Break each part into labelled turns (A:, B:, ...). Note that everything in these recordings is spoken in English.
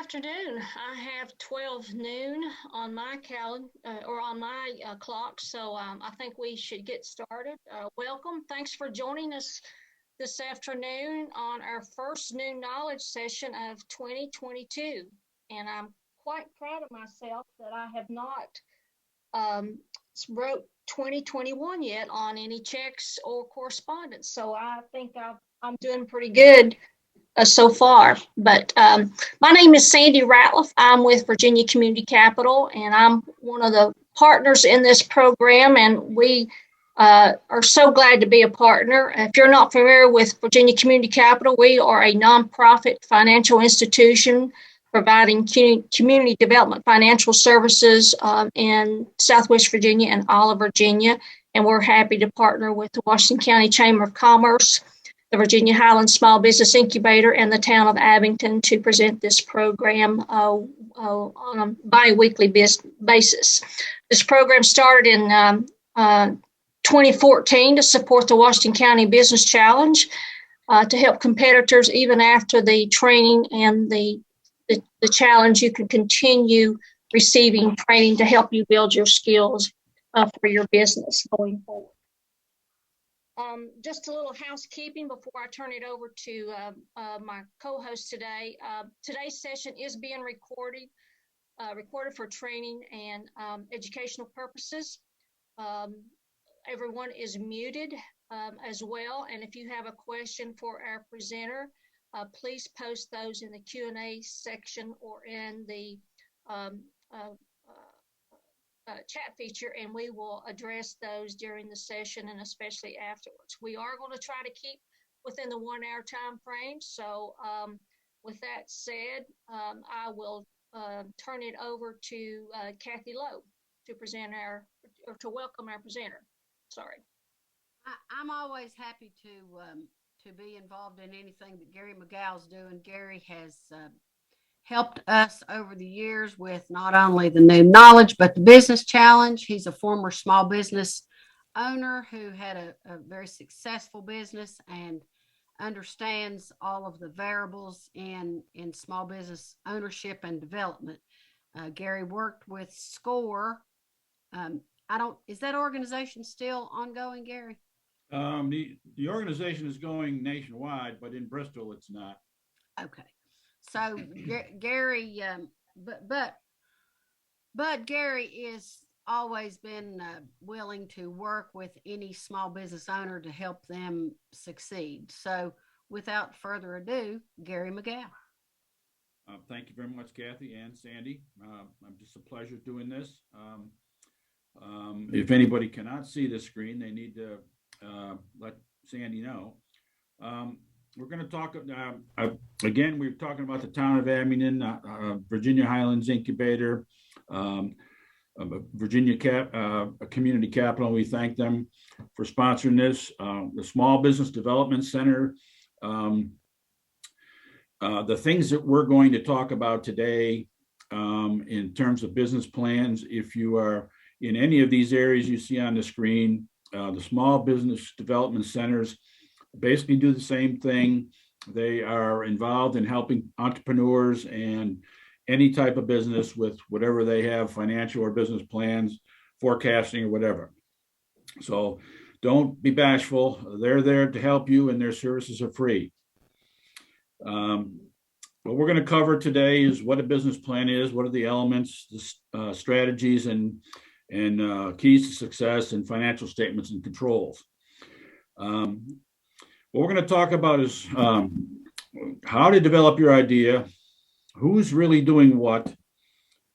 A: afternoon. I have 12 noon on my calendar or on my clock, so I think we should get started. Welcome. Thanks for joining us this afternoon on our first noon knowledge session of 2022. And I'm quite proud of myself that I have not wrote 2021 yet on any checks or correspondence. So I think I'm doing pretty good so far. But my name is Sandy Ratliff. I'm with Virginia Community Capital, and I'm one of the partners in this program, and we are so glad to be a partner. If you're not familiar with Virginia Community Capital, we are a nonprofit financial institution providing community development financial services in Southwest Virginia and all of Virginia. And we're happy to partner with the Washington County Chamber of Commerce, the Virginia Highlands Small Business Incubator, and the town of Abington to present this program on a bi-weekly basis. This program started in 2014 to support the Washington County Business Challenge to help competitors even after the training and the challenge. You can continue receiving training to help you build your skills for your business going forward. Just a little housekeeping before I turn it over to my co-host today. Today's session is being recorded for training and educational purposes. Everyone is muted as well. And if you have a question for our presenter, please post those in the Q&A section or in the chat feature, and we will address those during the session and especially afterwards. We are going to try to keep within the 1 hour time frame. So with that said, I will turn it over to Kathy Lowe to welcome our presenter. Sorry.
B: I'm always happy to be involved in anything that Gary McGeough's doing. Gary has helped us over the years with not only the new knowledge, but the business challenge. He's a former small business owner who had a very successful business and understands all of the variables in small business ownership and development. Gary worked with SCORE. Is that organization still ongoing, Gary?
C: The organization is going nationwide, but in Bristol, it's not.
B: Okay. So Gary, but Gary is always been willing to work with any small business owner to help them succeed. So without further ado, Gary McGeough.
C: Thank you very much, Kathy and Sandy. I'm just a pleasure doing this. If anybody cannot see the screen, they need to let Sandy know. We're going to talk, again, we're talking about the town of Abington, Virginia Highlands Incubator, Virginia Community Capital. We thank them for sponsoring this. The Small Business Development Center. The things that we're going to talk about today in terms of business plans, if you are in any of these areas you see on the screen, the Small Business Development Centers basically do the same thing. They are involved in helping entrepreneurs and any type of business with whatever they have, financial or business plans, forecasting or whatever. So don't be bashful. They're there to help you, and their services are free. What we're going to cover today is what a business plan is, what are the elements, the strategies, and keys to success, and financial statements and controls. What we're going to talk about is how to develop your idea, who's really doing what,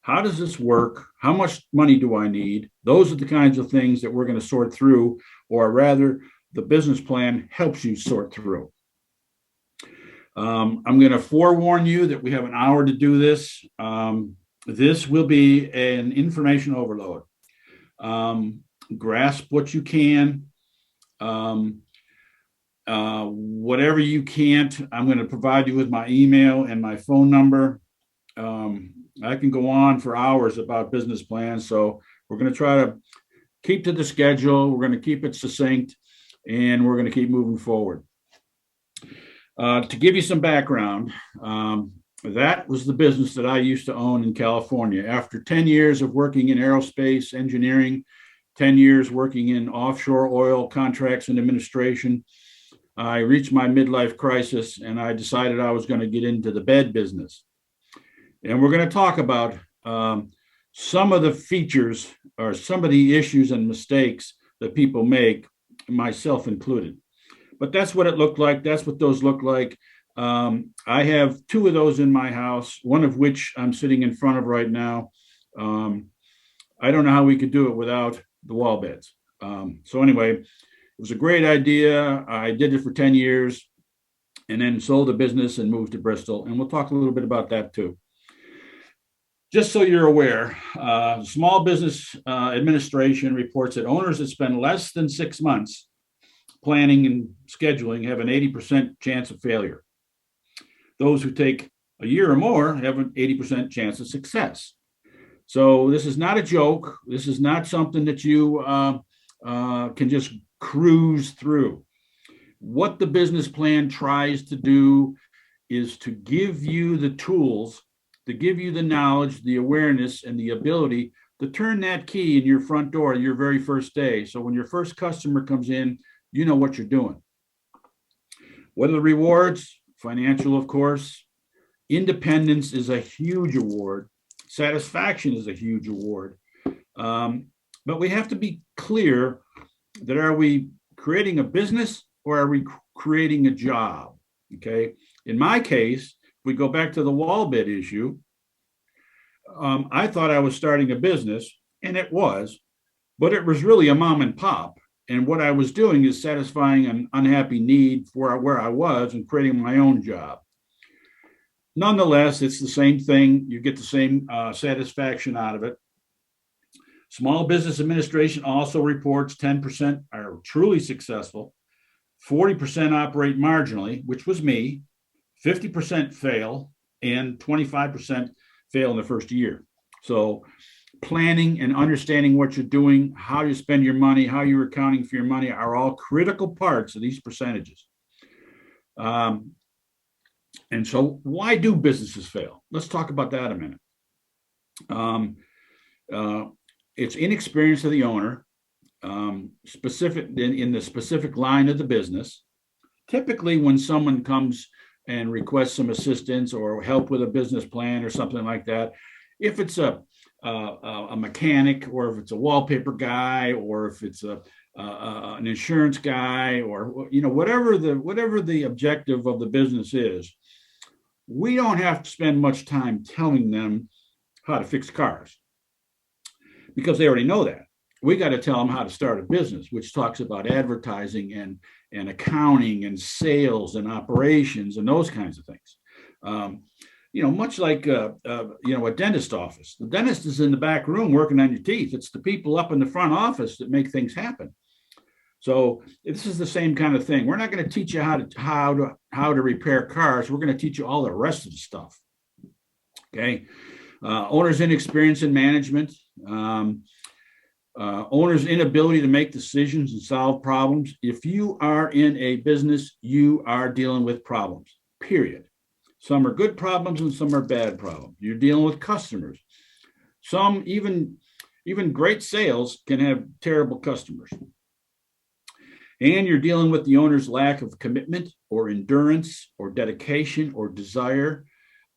C: how does this work, how much money do I need? Those are the kinds of things that we're going to sort through, or rather, the business plan helps you sort through. I'm going to forewarn you that we have an hour to do this. This will be an information overload. Grasp what you can. Whatever you can't, I'm going to provide you with my email and my phone number. I can go on for hours about business plans, so we're going to try to keep to the schedule. We're going to keep it succinct, and we're going to keep moving forward. To give you some background, That was the business that I used to own in California. After 10 years of working in aerospace engineering, 10 years working in offshore oil contracts and administration, I reached my midlife crisis and I decided I was going to get into the bed business. And we're going to talk about some of the features or some of the issues and mistakes that people make, myself included. But that's what it looked like. That's what those look like. I have two of those in my house, one of which I'm sitting in front of right now. I don't know how we could do it without the wall beds. So anyway, it was a great idea. I did it for 10 years and then sold the business and moved to Bristol. And we'll talk a little bit about that too. Just so you're aware, Small Business Administration reports that owners that spend less than 6 months planning and scheduling have an 80% chance of failure. Those who take a year or more have an 80% chance of success. So this is not a joke. This is not something that you can just cruise through. What the business plan tries to do is to give you the tools, to give you the knowledge, the awareness, and the ability to turn that key in your front door your very first day. So when your first customer comes in, you know what you're doing. What are the rewards? Financial, of course. Independence is a huge award. Satisfaction is a huge award. But we have to be clear that are we creating a business or are we creating a job? Okay. In my case, if we go back to the wall bed issue, I thought I was starting a business, and it was, but it was really a mom and pop. And what I was doing is satisfying an unhappy need for where I was and creating my own job. Nonetheless, it's the same thing. You get the same satisfaction out of it. Small Business Administration also reports 10% are truly successful, 40% operate marginally, which was me, 50% fail, and 25% fail in the first year. So planning and understanding what you're doing, how you spend your money, how you're accounting for your money are all critical parts of these percentages. And so why do businesses fail? Let's talk about that a minute. It's inexperience of the owner, specific in the specific line of the business. Typically, when someone comes and requests some assistance or help with a business plan or something like that, if it's a mechanic, or if it's a wallpaper guy, or if it's an insurance guy, or whatever the objective of the business is, we don't have to spend much time telling them how to fix cars because they already know that. We got to tell them how to start a business, which talks about advertising and accounting and sales and operations and those kinds of things. Much like a dentist office. The dentist is in the back room working on your teeth. It's the people up in the front office that make things happen. So this is the same kind of thing. We're not going to teach you how to repair cars. We're going to teach you all the rest of the stuff. Okay. Owner's inexperience in management. Owner's inability to make decisions and solve problems. If you are in a business, you are dealing with problems, period. Some are good problems and some are bad problems. You're dealing with customers. Some even great sales can have terrible customers. And you're dealing with the owner's lack of commitment or endurance or dedication or desire.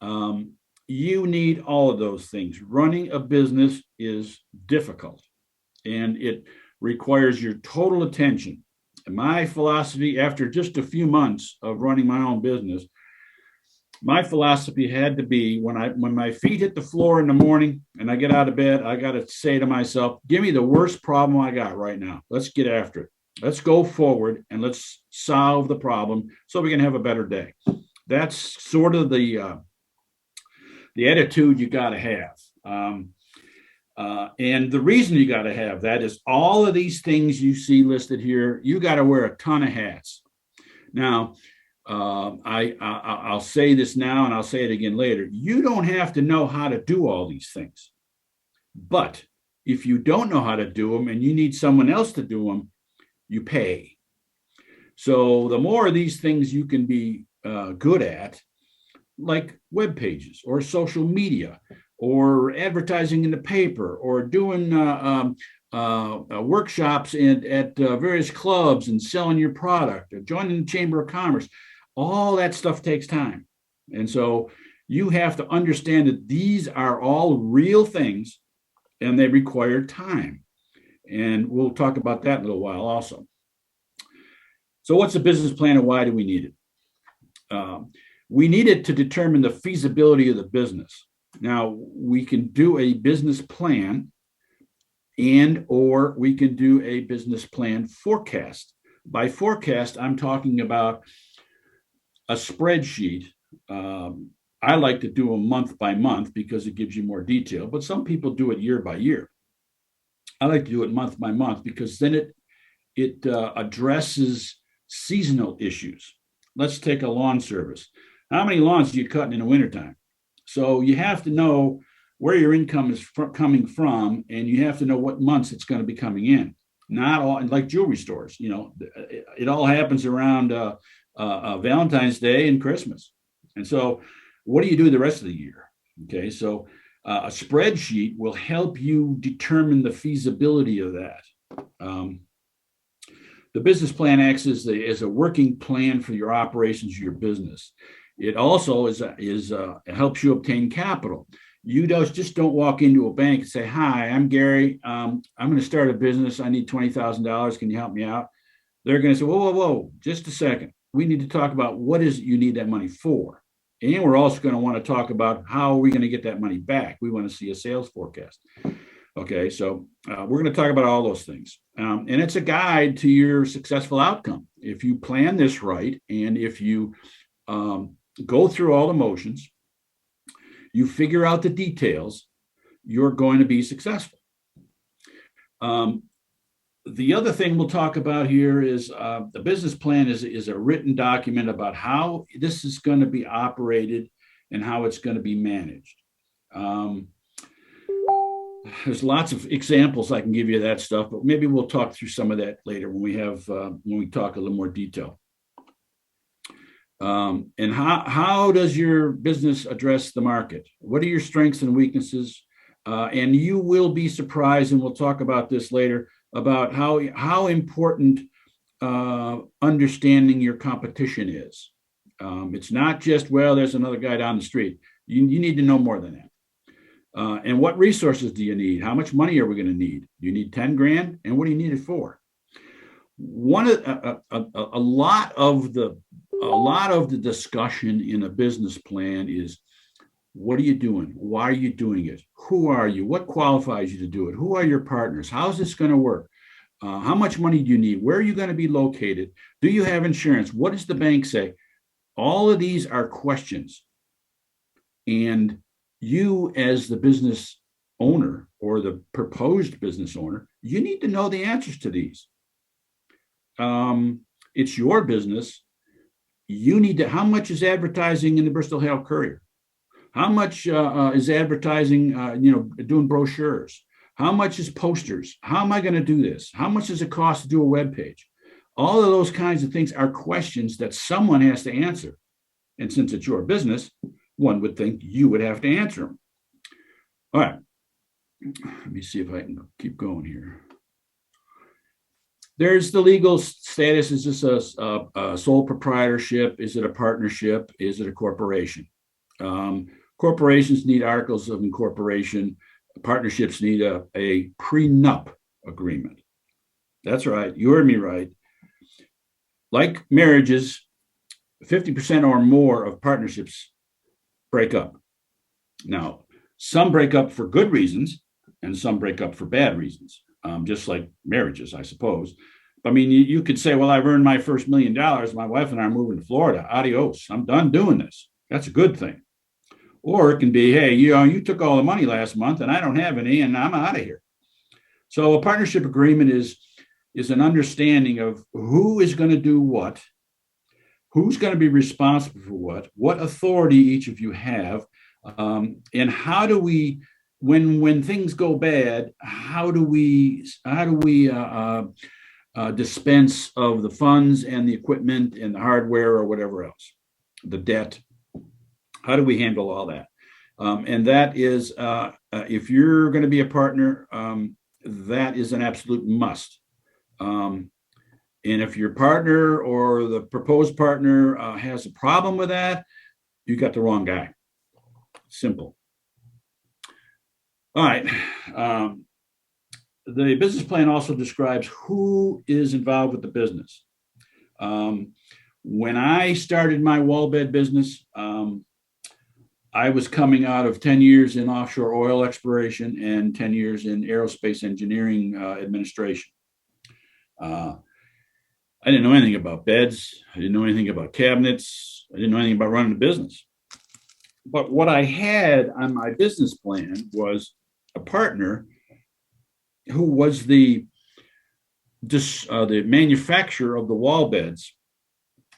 C: You need all of those things. Running a business is difficult and it requires your total attention. And my philosophy, after just a few months of running my own business, my philosophy had to be when my feet hit the floor in the morning and I get out of bed, I got to say to myself, give me the worst problem I got right now. Let's get after it. Let's go forward and let's solve the problem so we can have a better day. That's sort of the attitude you got to have. And the reason you got to have that is all of these things you see listed here, you got to wear a ton of hats. Now, I'll say this now and I'll say it again later. You don't have to know how to do all these things. But if you don't know how to do them and you need someone else to do them, you pay. So the more of these things you can be good at, like web pages or social media or advertising in the paper or doing workshops at various clubs and selling your product or joining the Chamber of Commerce. All that stuff takes time. And so you have to understand that these are all real things and they require time. And we'll talk about that in a little while also. So what's a business plan and why do we need it? We need it to determine the feasibility of the business. Now, we can do a business plan or we can do a business plan forecast. By forecast, I'm talking about a spreadsheet. I like to do a month by month because it gives you more detail, but some people do it year by year. I like to do it month by month because then it addresses seasonal issues. Let's take a lawn service. How many lawns do you cut in the wintertime? So you have to know where your income is coming from, and you have to know what months it's going to be coming in. Not all, like jewelry stores, it all happens around Valentine's Day and Christmas. And so what do you do the rest of the year? Okay, so a spreadsheet will help you determine the feasibility of that. The business plan acts as a working plan for your operations of your business. It also helps you obtain capital. You just don't walk into a bank and say, "Hi, I'm Gary. I'm going to start a business. I need $20,000. Can you help me out?" They're going to say, whoa, just a second. We need to talk about what is it you need that money for. And we're also going to want to talk about how are we going to get that money back. We want to see a sales forecast. Okay, so we're going to talk about all those things. And it's a guide to your successful outcome. If you plan this right, and if you go through all the motions, you figure out the details, you're going to be successful. The other thing we'll talk about here is the business plan is a written document about how this is going to be operated and how it's going to be managed. There's lots of examples I can give you of that stuff, but maybe we'll talk through some of that later when we talk a little more detail. And how does your business address the market? What are your strengths and weaknesses? And you will be surprised, and we'll talk about this later, about how important understanding your competition is. It's not just, well, there's another guy down the street. You need to know more than that. And what resources do you need? How much money are we going to need? Do you need 10 grand? And what do you need it for? A lot of the discussion in a business plan is, what are you doing? Why are you doing it? Who are you? What qualifies you to do it? Who are your partners? How's this going to work? How much money do you need? Where are you going to be located? Do you have insurance? What does the bank say? All of these are questions. And you, as the business owner or the proposed business owner, you need to know the answers to these. It's your business. You need to, how much is advertising in the Bristol Herald Courier? How much is advertising, doing brochures? How much is posters? How am I going to do this? How much does it cost to do a web page? All of those kinds of things are questions that someone has to answer. And since it's your business, one would think you would have to answer them. All right. Let me see if I can keep going here. There's the legal status. Is this a sole proprietorship? Is it a partnership? Is it a corporation? Corporations need articles of incorporation. Partnerships need a prenup agreement. That's right. You heard me right. Like marriages, 50% or more of partnerships break up. Now, some break up for good reasons and some break up for bad reasons, just like marriages, I suppose. I mean, you could say, well, I've earned my first $1 million. My wife and I are moving to Florida. Adios. I'm done doing this. That's a good thing. Or it can be, hey, you took all the money last month and I don't have any and I'm out of here. So a partnership agreement is an understanding of who is going to do what, who's going to be responsible for what authority each of you have, and how do we, when things go bad, how do we dispense of the funds and the equipment and the hardware or whatever else, the debt. How do we handle all that? And that is, if you're going to be a partner, that is an absolute must. And if your partner or the proposed partner has a problem with that, you got the wrong guy. Simple. All right. The business plan also describes who is involved with the business. When I started my wall bed business, I was coming out of 10 years in offshore oil exploration and 10 years in aerospace engineering administration. I didn't know anything about beds. I didn't know anything about cabinets. I didn't know anything about running a business. But what I had on my business plan was a partner who was the manufacturer of the wall beds.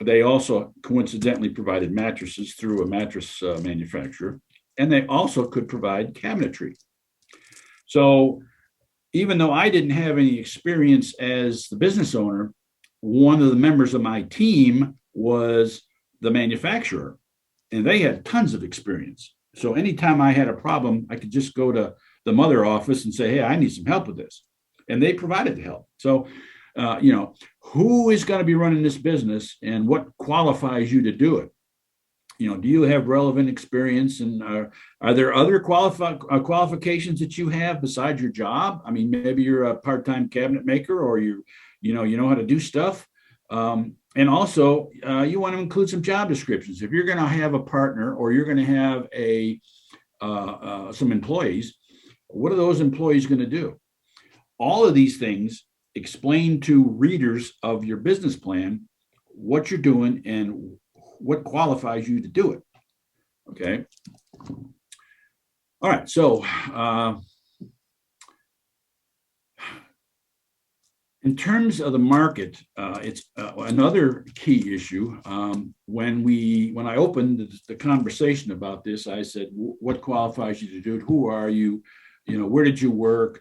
C: They also coincidentally provided mattresses through a mattress manufacturer, and they also could provide cabinetry. So even though I didn't have any experience as the business owner, one of the members of my team was the manufacturer, and they had tons of experience. So anytime I had a problem, I could just go to the mother office and say, hey, I need some help with this. And they provided the help. So, who is going to be running this business and what qualifies you to do it? Do you have relevant experience, and are there other qualifications that you have besides your job? I mean, maybe you're a part-time cabinet maker, or you know how to do stuff. And also, you want to include some job descriptions. If you're going to have a partner or you're going to have some employees, what are those employees going to do? All of these things explain to readers of your business plan what you're doing and what qualifies you to do it. Okay. All right. So in terms of the market, it's another key issue. When I opened the conversation about this, I said, what qualifies you to do it? Who are you? Where did you work?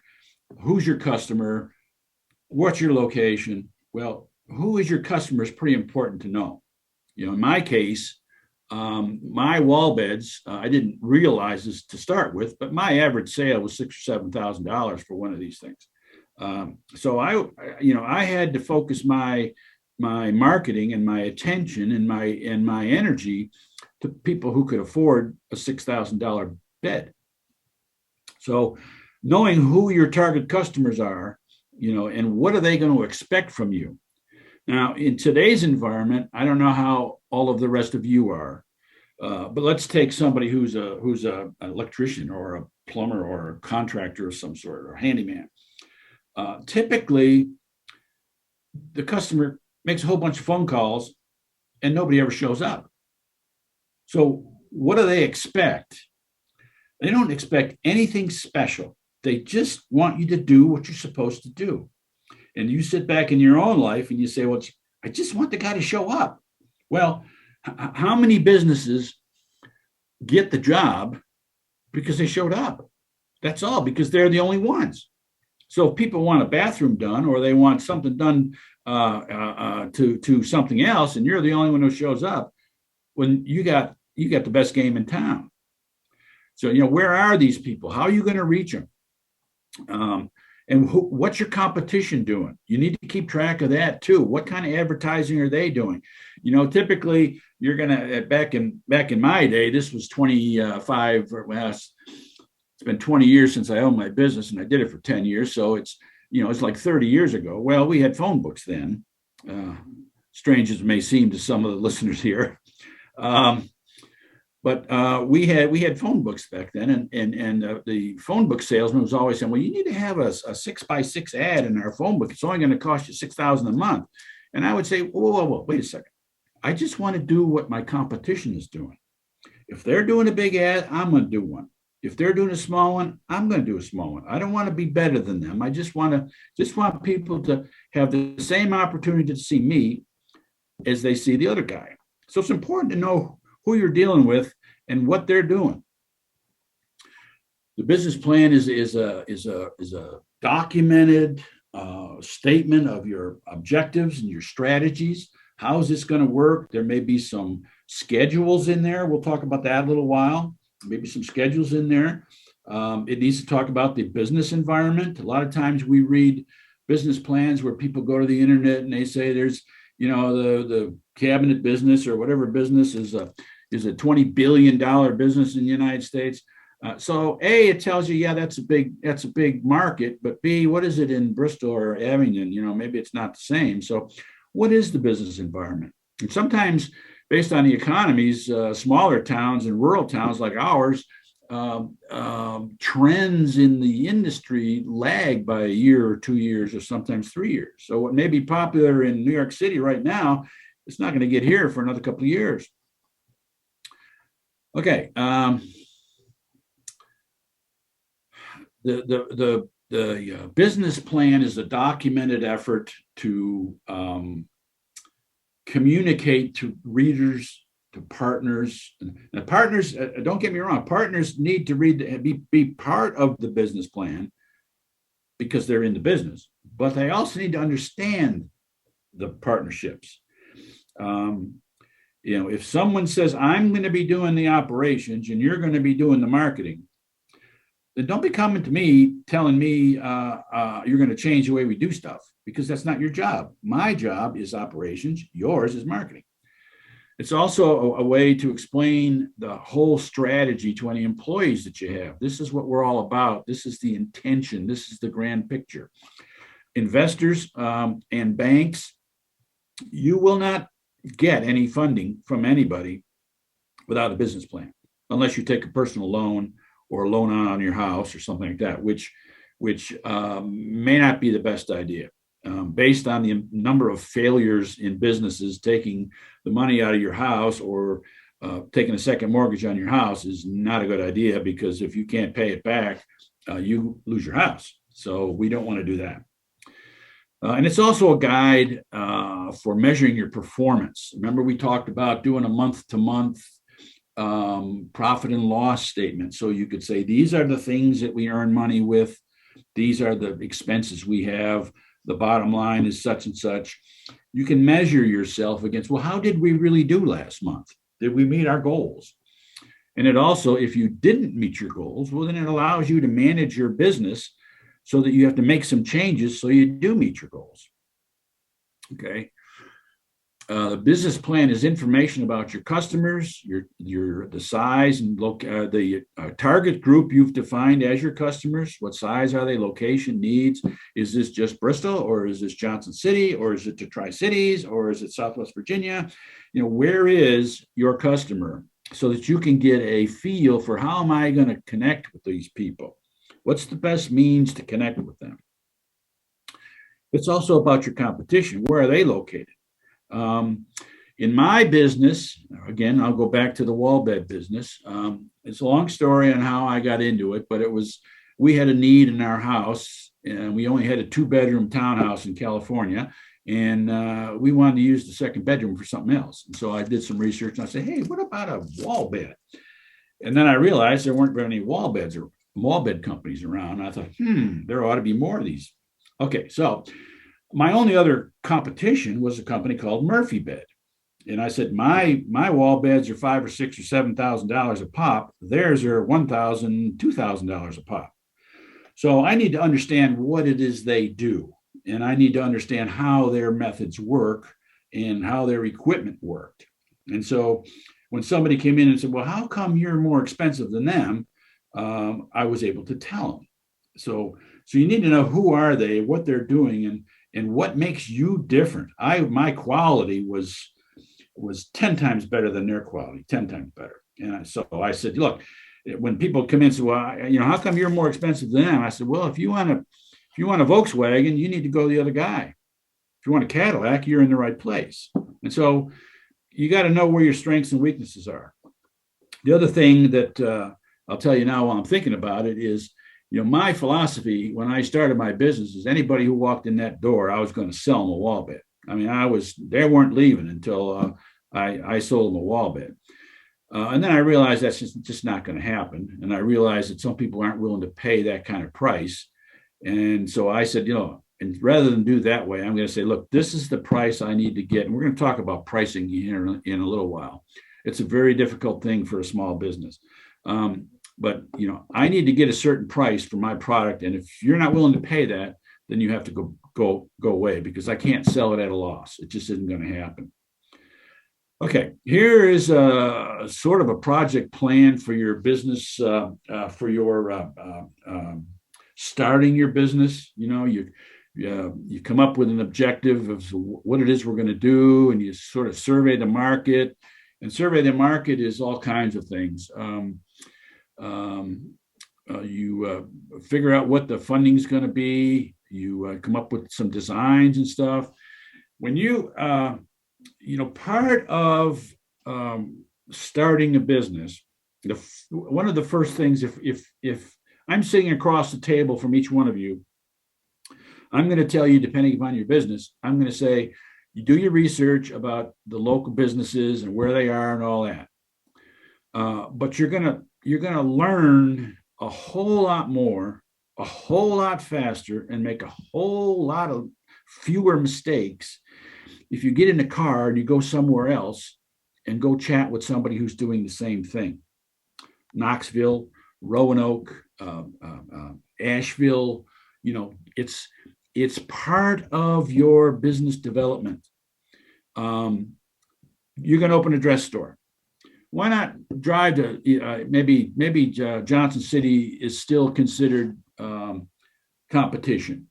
C: Who's your customer? What's your location? Well, who is your customer is pretty important to know. In my case, my wall beds, I didn't realize this to start with, but my average sale was $6,000 or $7,000 for one of these things. So I had to focus my marketing and my attention and my energy to people who could afford a $6,000 bed. So knowing who your target customers are, and what are they going to expect from you? Now, in today's environment, I don't know how all of the rest of you are, but let's take somebody who's an electrician or a plumber or a contractor of some sort, or a handyman. Typically, the customer makes a whole bunch of phone calls and nobody ever shows up. So what do they expect? They don't expect anything special. They just want you to do what you're supposed to do. And you sit back in your own life and you say, well, I just want the guy to show up. Well, how many businesses get the job because they showed up? That's all, because they're the only ones. So if people want a bathroom done, or they want something done to something else, and you're the only one who shows up, when you got the best game in town. So, where are these people? How are you going to reach them? And what's your competition doing? You need to keep track of that too. What kind of advertising are they doing? Typically you're going to, back in my day, this was 25, well, it's been 20 years since I owned my business, and I did it for 10 years. So it's like 30 years ago. Well, we had phone books then, strange as it may seem to some of the listeners here. But we had phone books back then, and the phone book salesman was always saying, well, you need to have a 6x6 ad in our phone book. It's only going to cost you $6,000 a month. And I would say, whoa, wait a second. I just want to do what my competition is doing. If they're doing a big ad, I'm going to do one. If they're doing a small one, I'm going to do a small one. I don't want to be better than them. I just want people to have the same opportunity to see me as they see the other guy. So it's important to know who you're dealing with and what they're doing. The business plan is a documented statement of your objectives and your strategies. How is this going to work? There may be some schedules in there. We'll talk about that a little while, maybe some schedules in there. It needs to talk about the business environment. A lot of times we read business plans where people go to the internet and they say there's, the cabinet business or whatever business is a $20 billion business in the United States. So A, it tells you, yeah, that's a big market, but B, what is it in Bristol or Abingdon? Maybe it's not the same. So what is the business environment? And sometimes based on the economies, smaller towns and rural towns like ours, trends in the industry lag by a year or 2 years or sometimes 3 years. So what may be popular in New York City right now, it's not going to get here for another couple of years. Okay. The business plan is a documented effort to communicate to readers, to partners. Now, partners, don't get me wrong, partners need to be part of the business plan because they're in the business, but they also need to understand the partnerships. If someone says, I'm going to be doing the operations and you're going to be doing the marketing, then don't be coming to me telling me you're going to change the way we do stuff, because that's not your job. My job is operations. Yours is marketing. It's also a way to explain the whole strategy to any employees that you have. This is what we're all about. This is the intention. This is the grand picture. Investors and banks, you will not get any funding from anybody without a business plan, unless you take a personal loan or a loan on your house or something like that, which may not be the best idea. Based on the number of failures in businesses, taking the money out of your house or taking a second mortgage on your house is not a good idea, because if you can't pay it back, you lose your house. So we don't want to do that. And it's also a guide for measuring your performance. Remember, we talked about doing a month-to-month profit and loss statement. So you could say, these are the things that we earn money with. These are the expenses we have. The bottom line is such and such. You can measure yourself against, well, how did we really do last month? Did we meet our goals? And it also, if you didn't meet your goals, well, then it allows you to manage your business so that you have to make some changes so you do meet your goals. Okay. The business plan is information about your customers, the size and the target group you've defined as your customers. What size are they? Location, needs. Is this just Bristol, or is this Johnson City, or is it the Tri-Cities, or is it Southwest Virginia? Where is your customer, so that you can get a feel for, how am I going to connect with these people? What's the best means to connect with them? It's also about your competition. Where are they located? In my business, again, I'll go back to the wall bed business. It's a long story on how I got into it, but we had a need in our house, and we only had a 2-bedroom townhouse in California, and we wanted to use the second bedroom for something else. And so I did some research, and I said, hey, what about a wall bed? And then I realized there weren't very many wall bed companies around. I thought, there ought to be more of these. Okay, so my only other competition was a company called Murphy Bed. And I said, my wall beds are $5,000 or $6,000 or $7,000 a pop. Theirs are $1,000, $2,000 a pop. So I need to understand what it is they do. And I need to understand how their methods work and how their equipment worked. And so when somebody came in and said, well, how come you're more expensive than them? I was able to tell them. So you need to know, who are they, what they're doing, and what makes you different. My quality was 10 times better than their quality, 10 times better. And so I said, look, when people come in and say, well, how come you're more expensive than them? I said, well, if you want a Volkswagen, you need to go to the other guy. If you want a Cadillac, you're in the right place. And so you got to know where your strengths and weaknesses are. The other thing that I'll tell you now while I'm thinking about it is, my philosophy when I started my business is, anybody who walked in that door, I was going to sell them a wall bed. I mean, they weren't leaving until I sold them a wall bed. And then I realized that's just not going to happen. And I realized that some people aren't willing to pay that kind of price. And so I said, and rather than do that way, I'm going to say, look, this is the price I need to get. And we're going to talk about pricing here in a little while. It's a very difficult thing for a small business. But I need to get a certain price for my product, and if you're not willing to pay that, then you have to go away, because I can't sell it at a loss. It just isn't going to happen. Okay, here is a sort of a project plan for your business, for your starting your business. You come up with an objective of what it is we're going to do, and you sort of survey the market. And survey the market is all kinds of things. You figure out what the funding is going to be. You come up with some designs and stuff. When part of starting a business, one of the first things, if I'm sitting across the table from each one of you, I'm going to tell you, depending upon your business, I'm going to say, you do your research about the local businesses and where they are and all that. But you're going to learn a whole lot more, a whole lot faster, and make a whole lot of fewer mistakes if you get in a car and you go somewhere else and go chat with somebody who's doing the same thing. Knoxville, Roanoke, Asheville, it's part of your business development. You're going to open a dress store. Why not drive to maybe Johnson City is still considered competition.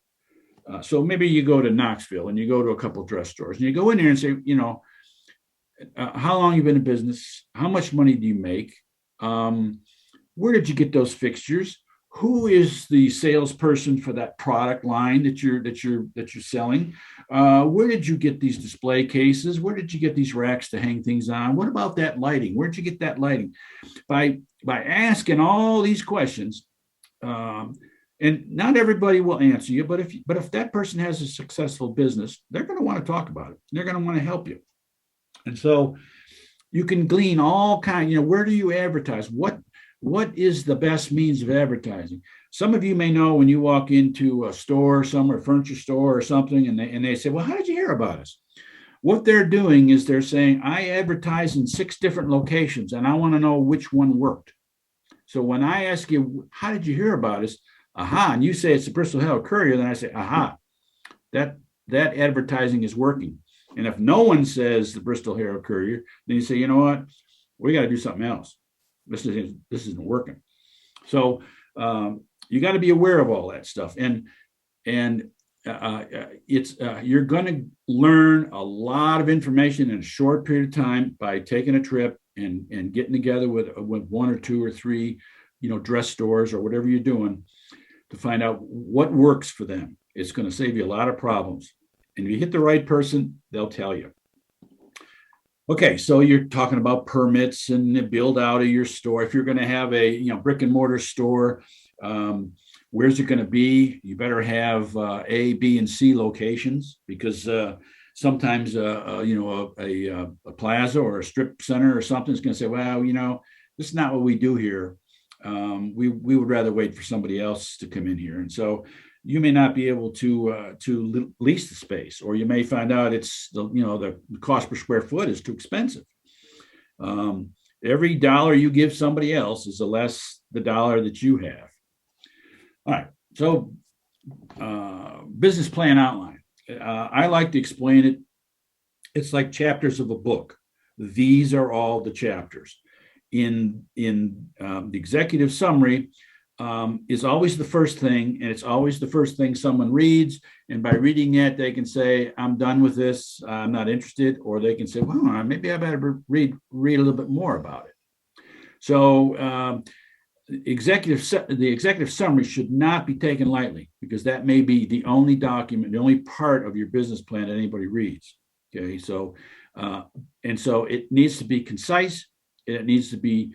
C: So maybe you go to Knoxville and you go to a couple of dress stores and you go in there and say, how long you been in business? How much money do you make? Where did you get those fixtures? Who is the salesperson for that product line that you're selling? Where did you get these display cases? Where did you get these racks to hang things on? What about that lighting? Where'd you get that lighting? By asking all these questions, and not everybody will answer you, but if that person has a successful business, they're going to want to talk about it. They're going to want to help you. And so you can glean all kinds, where do you advertise? What is the best means of advertising? Some of you may know when you walk into a store, somewhere, furniture store or something, and they say, well, how did you hear about us? What they're doing is they're saying, I advertise in 6 different locations and I want to know which one worked. So when I ask you, how did you hear about us? Aha, and you say it's the Bristol Herald Courier, then I say, aha, that advertising is working. And if no one says the Bristol Herald Courier, then you say, you know what, we got to do something else. This isn't working. So you got to be aware of all that stuff, and it's you're going to learn a lot of information in a short period of time by taking a trip and getting together with 1 or 2 or 3, dress stores or whatever you're doing, to find out what works for them. It's going to save you a lot of problems. And if you hit the right person, they'll tell you. Okay, so you're talking about permits and the build out of your store. If you're going to have a brick and mortar store, where's it going to be? You better have A, B, and C locations, because sometimes a plaza or a strip center or something is going to say, well, this is not what we do here. We would rather wait for somebody else to come in here. And so you may not be able to lease the space, or you may find out it's the cost per square foot is too expensive. Every dollar you give somebody else is less the dollar that you have. All right, so business plan outline. I like to explain it. It's like chapters of a book. These are all the chapters. In the executive summary, is always the first thing, and it's always the first thing someone reads. And by reading it, they can say, I'm done with this, I'm not interested, or they can say, well, maybe I better read a little bit more about it. So the executive summary should not be taken lightly, because that may be the only document, the only part of your business plan that anybody reads. Okay, so and so it needs to be concise, and it needs to be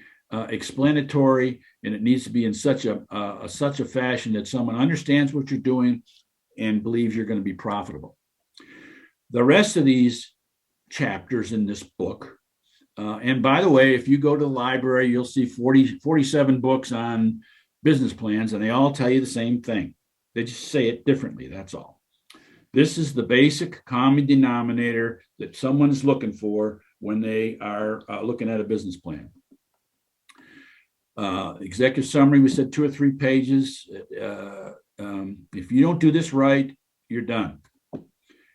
C: explanatory, and it needs to be in such a fashion that someone understands what you're doing and believes you're going to be profitable. The rest of these chapters in this book, and by the way, if you go to the library, you'll see 47 books on business plans, and they all tell you the same thing. They just say it differently, that's all. This is the basic common denominator that someone's looking for when they are looking at a business plan. Executive summary, we said 2 or 3 pages. If you don't do this right, you're done.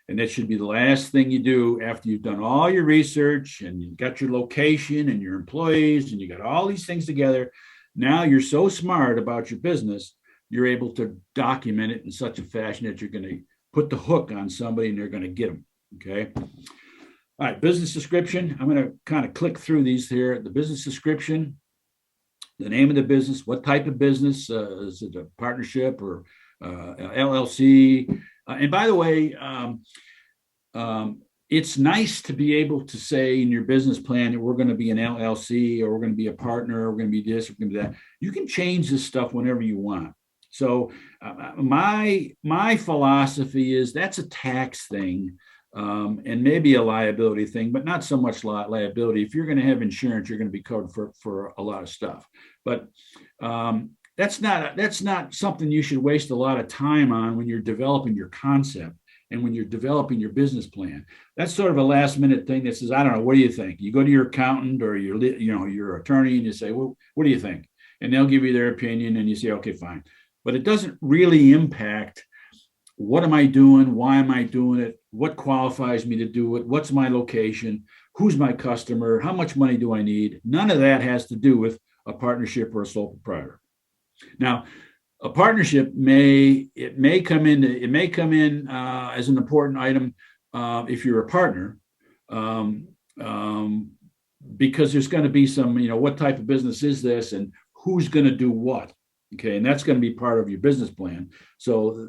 C: And that should be the last thing you do after you've done all your research and you've got your location and your employees and you got all these things together. Now you're so smart about your business, you're able to document it in such a fashion that you're going to put the hook on somebody and they're going to get them. Okay. All right. Business description. I'm going to kind of click through these here. The business description, the name of the business, what type of business, is it a partnership or LLC? And by the way, it's nice to be able to say in your business plan that we're going to be an LLC or we're going to be a partner, or we're going to be this, we're going to be that. You can change this stuff whenever you want. So my philosophy is that's a tax thing and maybe a liability thing, but not so much liability. If you're going to have insurance, you're going to be covered for a lot of stuff. But that's not something you should waste a lot of time on when you're developing your concept and when you're developing your business plan. That's sort of a last minute thing that says, I don't know, what do you think? You go to your accountant or your attorney and you say, well, what do you think? And they'll give you their opinion and you say, okay, fine. But it doesn't really impact what am I doing? Why am I doing it? What qualifies me to do it? What's my location? Who's my customer? How much money do I need? None of that has to do with a partnership or a sole proprietor. Now, a partnership may come in as an important item if you're a partner, because there's going to be some, what type of business is this and who's going to do what. Okay, and that's going to be part of your business plan. So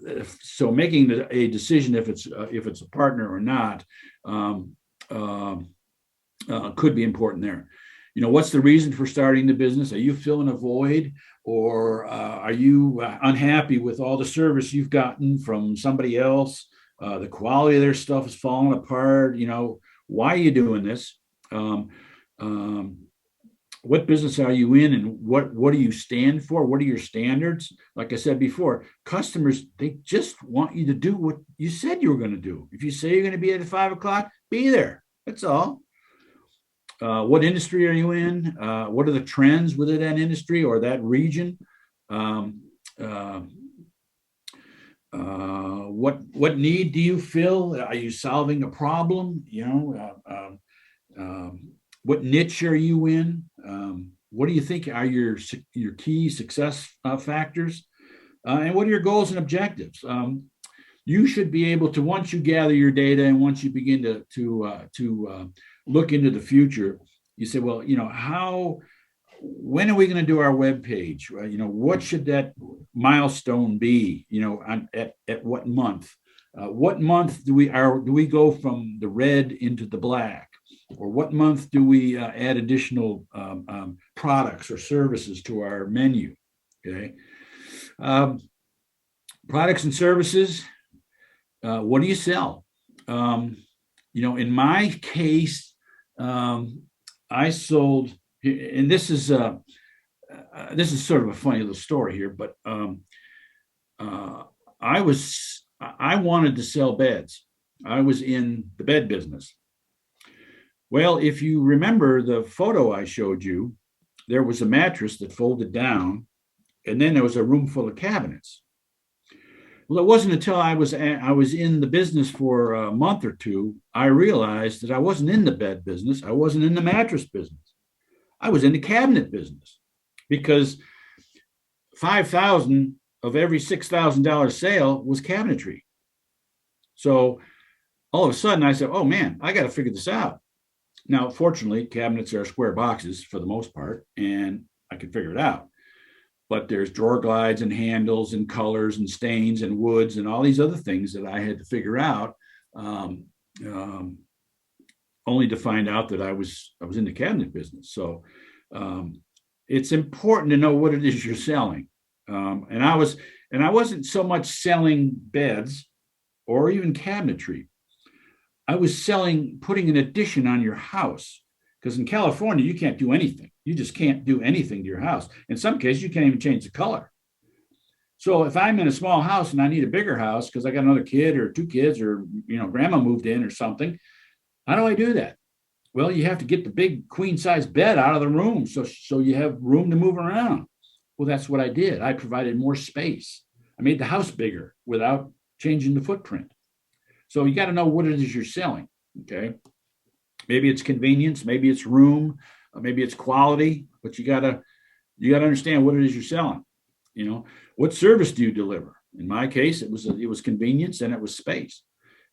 C: making a decision if it's a partner or not could be important there. What's the reason for starting the business? Are you filling a void, or are you unhappy with all the service you've gotten from somebody else? The quality of their stuff is falling apart. Why are you doing this? What business are you in, and what do you stand for? What are your standards? Like I said before, customers, they just want you to do what you said you were going to do. If you say you're going to be at 5 o'clock, be there. That's all. What industry are you in? What are the trends within that industry or that region? What need do you fill? Are you solving a problem? What niche are you in? What do you think are your key success factors? And what are your goals and objectives? You should be able to, once you gather your data and once you begin to look into the future, you say, well, when are we going to do our web page? Right? What should that milestone be? At what month? What month do we go from the red into the black? Or what month do we add additional products or services to our menu? Okay. Products and services. What do you sell? In my case, I sold, and this is sort of a funny little story here, but I wanted to sell beds. I was in the bed business. Well, if you remember the photo I showed you, there was a mattress that folded down, and then there was a room full of cabinets. Well, it wasn't until I was in the business for a month or two, I realized that I wasn't in the bed business. I wasn't in the mattress business. I was in the cabinet business, because $5,000 of every $6,000 sale was cabinetry. So all of a sudden I said, oh man, I got to figure this out. Now, fortunately, cabinets are square boxes for the most part, and I could figure it out. But there's drawer glides and handles and colors and stains and woods and all these other things that I had to figure out, only to find out that I was in the cabinet business. So it's important to know what it is you're selling. And I wasn't so much selling beds or even cabinetry. I was putting an addition on your house, because in California, you can't do anything. You just can't do anything to your house. In some cases, you can't even change the color. So if I'm in a small house and I need a bigger house because I got another kid or 2 kids, or grandma moved in or something, how do I do that? Well, you have to get the big queen size bed out of the room so you have room to move around. Well, that's what I did. I provided more space. I made the house bigger without changing the footprint. So you got to know what it is you're selling. Okay. Maybe it's convenience, maybe it's room, maybe it's quality, but you gotta understand what it is you're selling. What service do you deliver? In my case, it was convenience and it was space.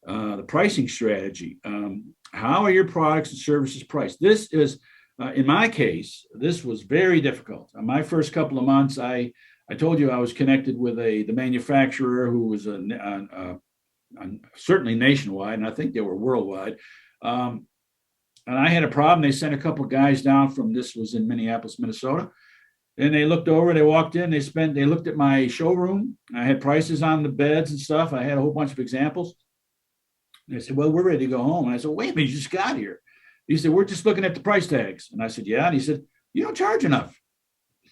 C: The pricing strategy. How are your products and services priced? This is, in my case, this was very difficult. My first couple of months, I told you I was connected with the manufacturer who was certainly nationwide, and I think they were worldwide. And I had a problem. They sent a couple of guys down this was in Minneapolis, Minnesota. And they looked over, they walked in, they looked at my showroom. I had prices on the beds and stuff. I had a whole bunch of examples. And they said, well, we're ready to go home. And I said, wait a minute, you just got here. He said, we're just looking at the price tags. And I said, yeah. And he said, you don't charge enough.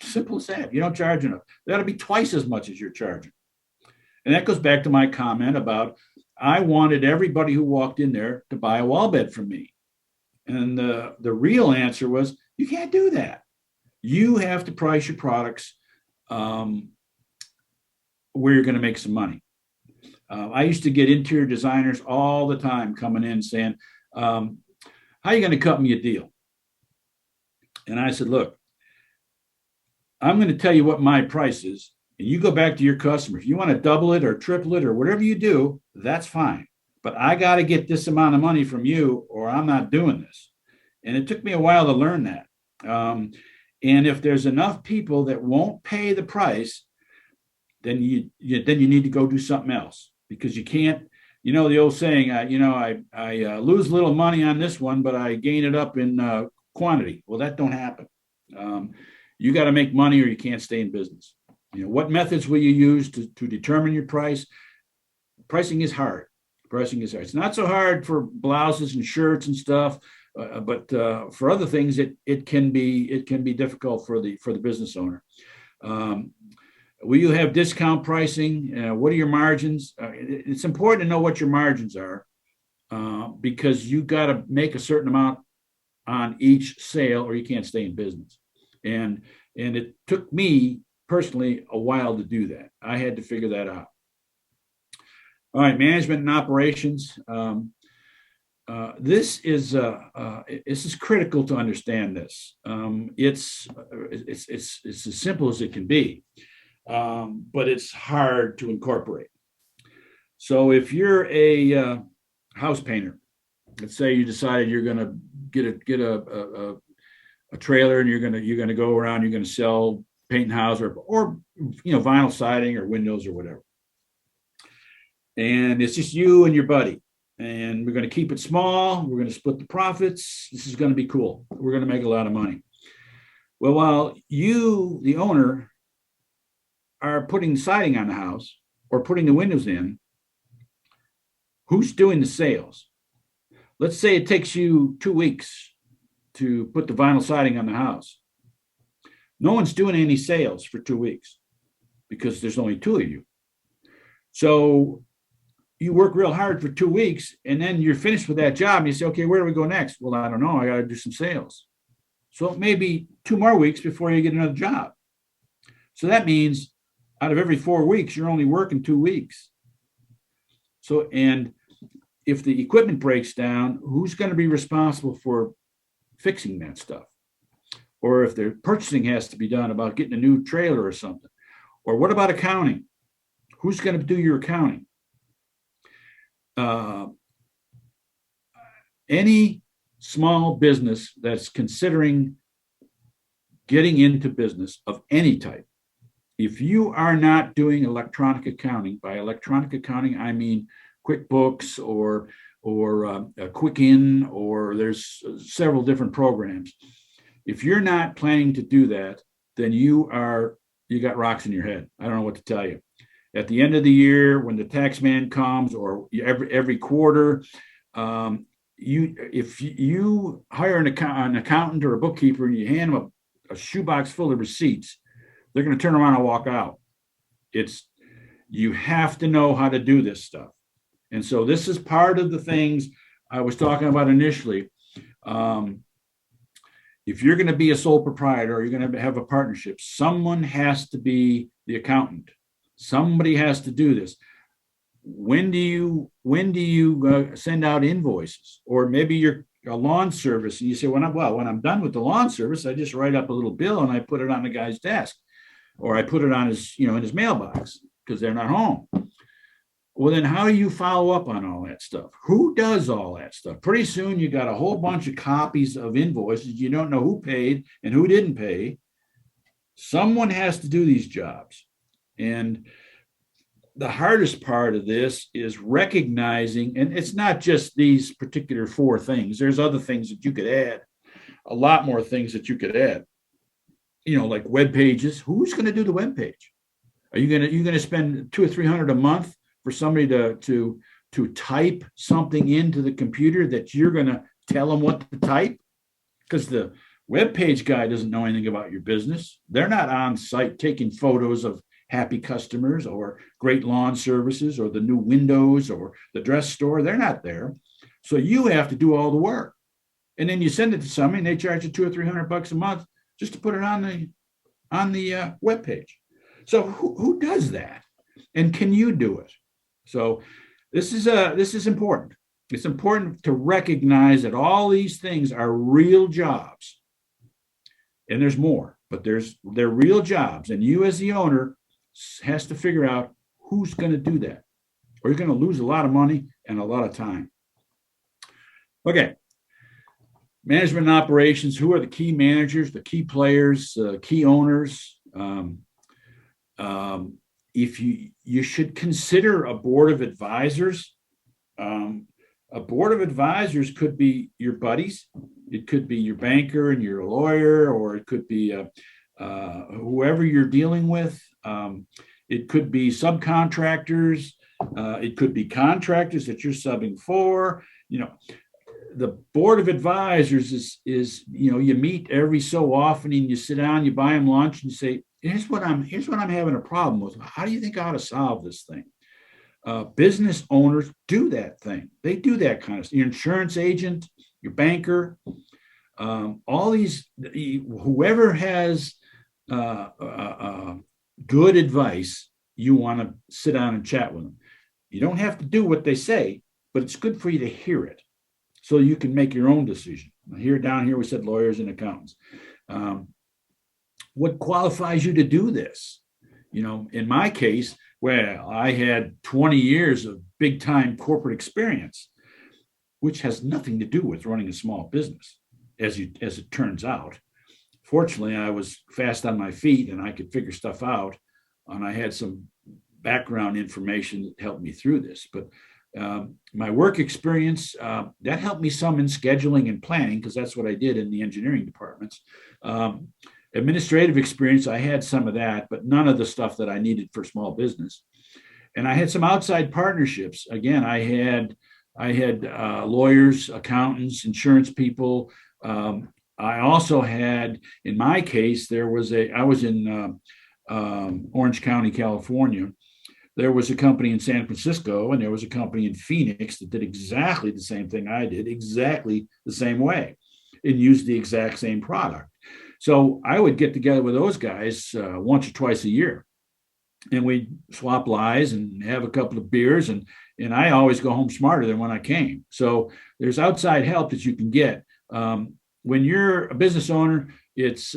C: Simple as that. You don't charge enough. That ought to be twice as much as you're charging. And that goes back to my comment about I wanted everybody who walked in there to buy a wall bed from me. And the real answer was, you can't do that. You have to price your products where you're going to make some money. I used to get interior designers all the time coming in saying, how are you going to cut me a deal? And I said, look, I'm going to tell you what my price is, and you go back to your customer. If you want to double it or triple it or whatever you do, that's fine. But I got to get this amount of money from you or I'm not doing this. And it took me a while to learn that. And if there's enough people that won't pay the price, then you need to go do something else, because you can't, the old saying, I lose a little money on this one, but I gain it up in quantity. Well, that don't happen. You got to make money or you can't stay in business. What methods will you use to determine your price? Pricing is hard. It's not so hard for blouses and shirts and stuff, but for other things, it can be difficult for the business owner. Will you have discount pricing? What are your margins? It's important to know what your margins are, because you got to make a certain amount on each sale or you can't stay in business. And it took me personally a while to do that. I had to figure that out. All right, management and operations. This is critical to understand this. It's as simple as it can be, but it's hard to incorporate. So if you're a house painter, let's say you decided you're going to get a trailer and you're going to go around, you're going to sell paint and house or vinyl siding or windows or whatever. And it's just you and your buddy. And we're going to keep it small. We're going to split the profits. This is going to be cool. We're going to make a lot of money. Well, while you, the owner, are putting siding on the house or putting the windows in, who's doing the sales? Let's say it takes you 2 weeks to put the vinyl siding on the house. No one's doing any sales for 2 weeks because there's only 2 of you. So you work real hard for 2 weeks and then you're finished with that job and you say, okay, where do we go next? Well, I don't know. I got to do some sales. So it may be 2 more weeks before you get another job. So that means out of every 4 weeks, you're only working 2 weeks. So, and if the equipment breaks down, who's going to be responsible for fixing that stuff? Or if the purchasing has to be done about getting a new trailer or something. Or what about accounting? Who's going to do your accounting? Any small business that's considering getting into business of any type, if you are not doing electronic accounting, by electronic accounting, I mean QuickBooks or Quicken, or there's several different programs. If you're not planning to do that, then you got rocks in your head. I don't know what to tell you. At the end of the year, when the tax man comes, or every quarter, if you hire an accountant or a bookkeeper and you hand them a shoebox full of receipts, they're going to turn around and walk out. You have to know how to do this stuff. And so this is part of the things I was talking about initially. If you're going to be a sole proprietor or you're going to have a partnership, someone has to be the accountant. Somebody has to do this. When do you send out invoices? Or maybe you're a lawn service and you say, when I'm done with the lawn service, I just write up a little bill and I put it on the guy's desk, or I put it on his, in his mailbox because they're not home. Well, then how do you follow up on all that stuff? Who does all that stuff? Pretty soon you got a whole bunch of copies of invoices. You don't know who paid and who didn't pay. Someone has to do these jobs. And the hardest part of this is recognizing, and it's not just these particular 4 things. There's other things that you could add, a lot more things that you could add, like web pages. Who's going to do the web page? Are you going to spend $200 or $300 a month for somebody to type something into the computer that you're going to tell them what to type? Because the web page guy doesn't know anything about your business. They're not on site taking photos of happy customers or great lawn services or the new windows or the dress store. They're not there. So you have to do all the work. And then you send it to somebody and they charge you $200 or $300 a month just to put it on the web page. So who does that? And can you do it? So this is important. It's important to recognize that all these things are real jobs. And there's more, but they're real jobs. And you as the owner has to figure out who's going to do that, or you're going to lose a lot of money and a lot of time. Okay. Management and operations. Who are the key managers, the key players, key owners? If you should consider a board of advisors. A board of advisors could be your buddies. It could be your banker and your lawyer, or it could be whoever you're dealing with. It could be subcontractors. It could be contractors that you're subbing for. The board of advisors is you meet every so often and you sit down, you buy them lunch and you say, here's what I'm having a problem with. How do you think I ought to solve this thing? Business owners do that thing. They do that kind of stuff. Your insurance agent, your banker, all these, whoever has good advice, you want to sit down and chat with them. You don't have to do what they say, but it's good for you to hear it so you can make your own decision. Down here, we said lawyers and accountants. What qualifies you to do this? In my case, well, I had 20 years of big time corporate experience, which has nothing to do with running a small business, as it turns out. Fortunately, I was fast on my feet and I could figure stuff out, and I had some background information that helped me through this. But my work experience, that helped me some in scheduling and planning, because that's what I did in the engineering departments. Administrative experience, I had some of that, but none of the stuff that I needed for small business. And I had some outside partnerships. Again, I had lawyers, accountants, insurance people. I also had, in my case, I was in Orange County, California. There was a company in San Francisco and there was a company in Phoenix that did exactly the same thing I did, exactly the same way, and used the exact same product. So I would get together with those guys once or twice a year, and we'd swap lies and have a couple of beers, and I always go home smarter than when I came. So there's outside help that you can get. When you're a business owner, it's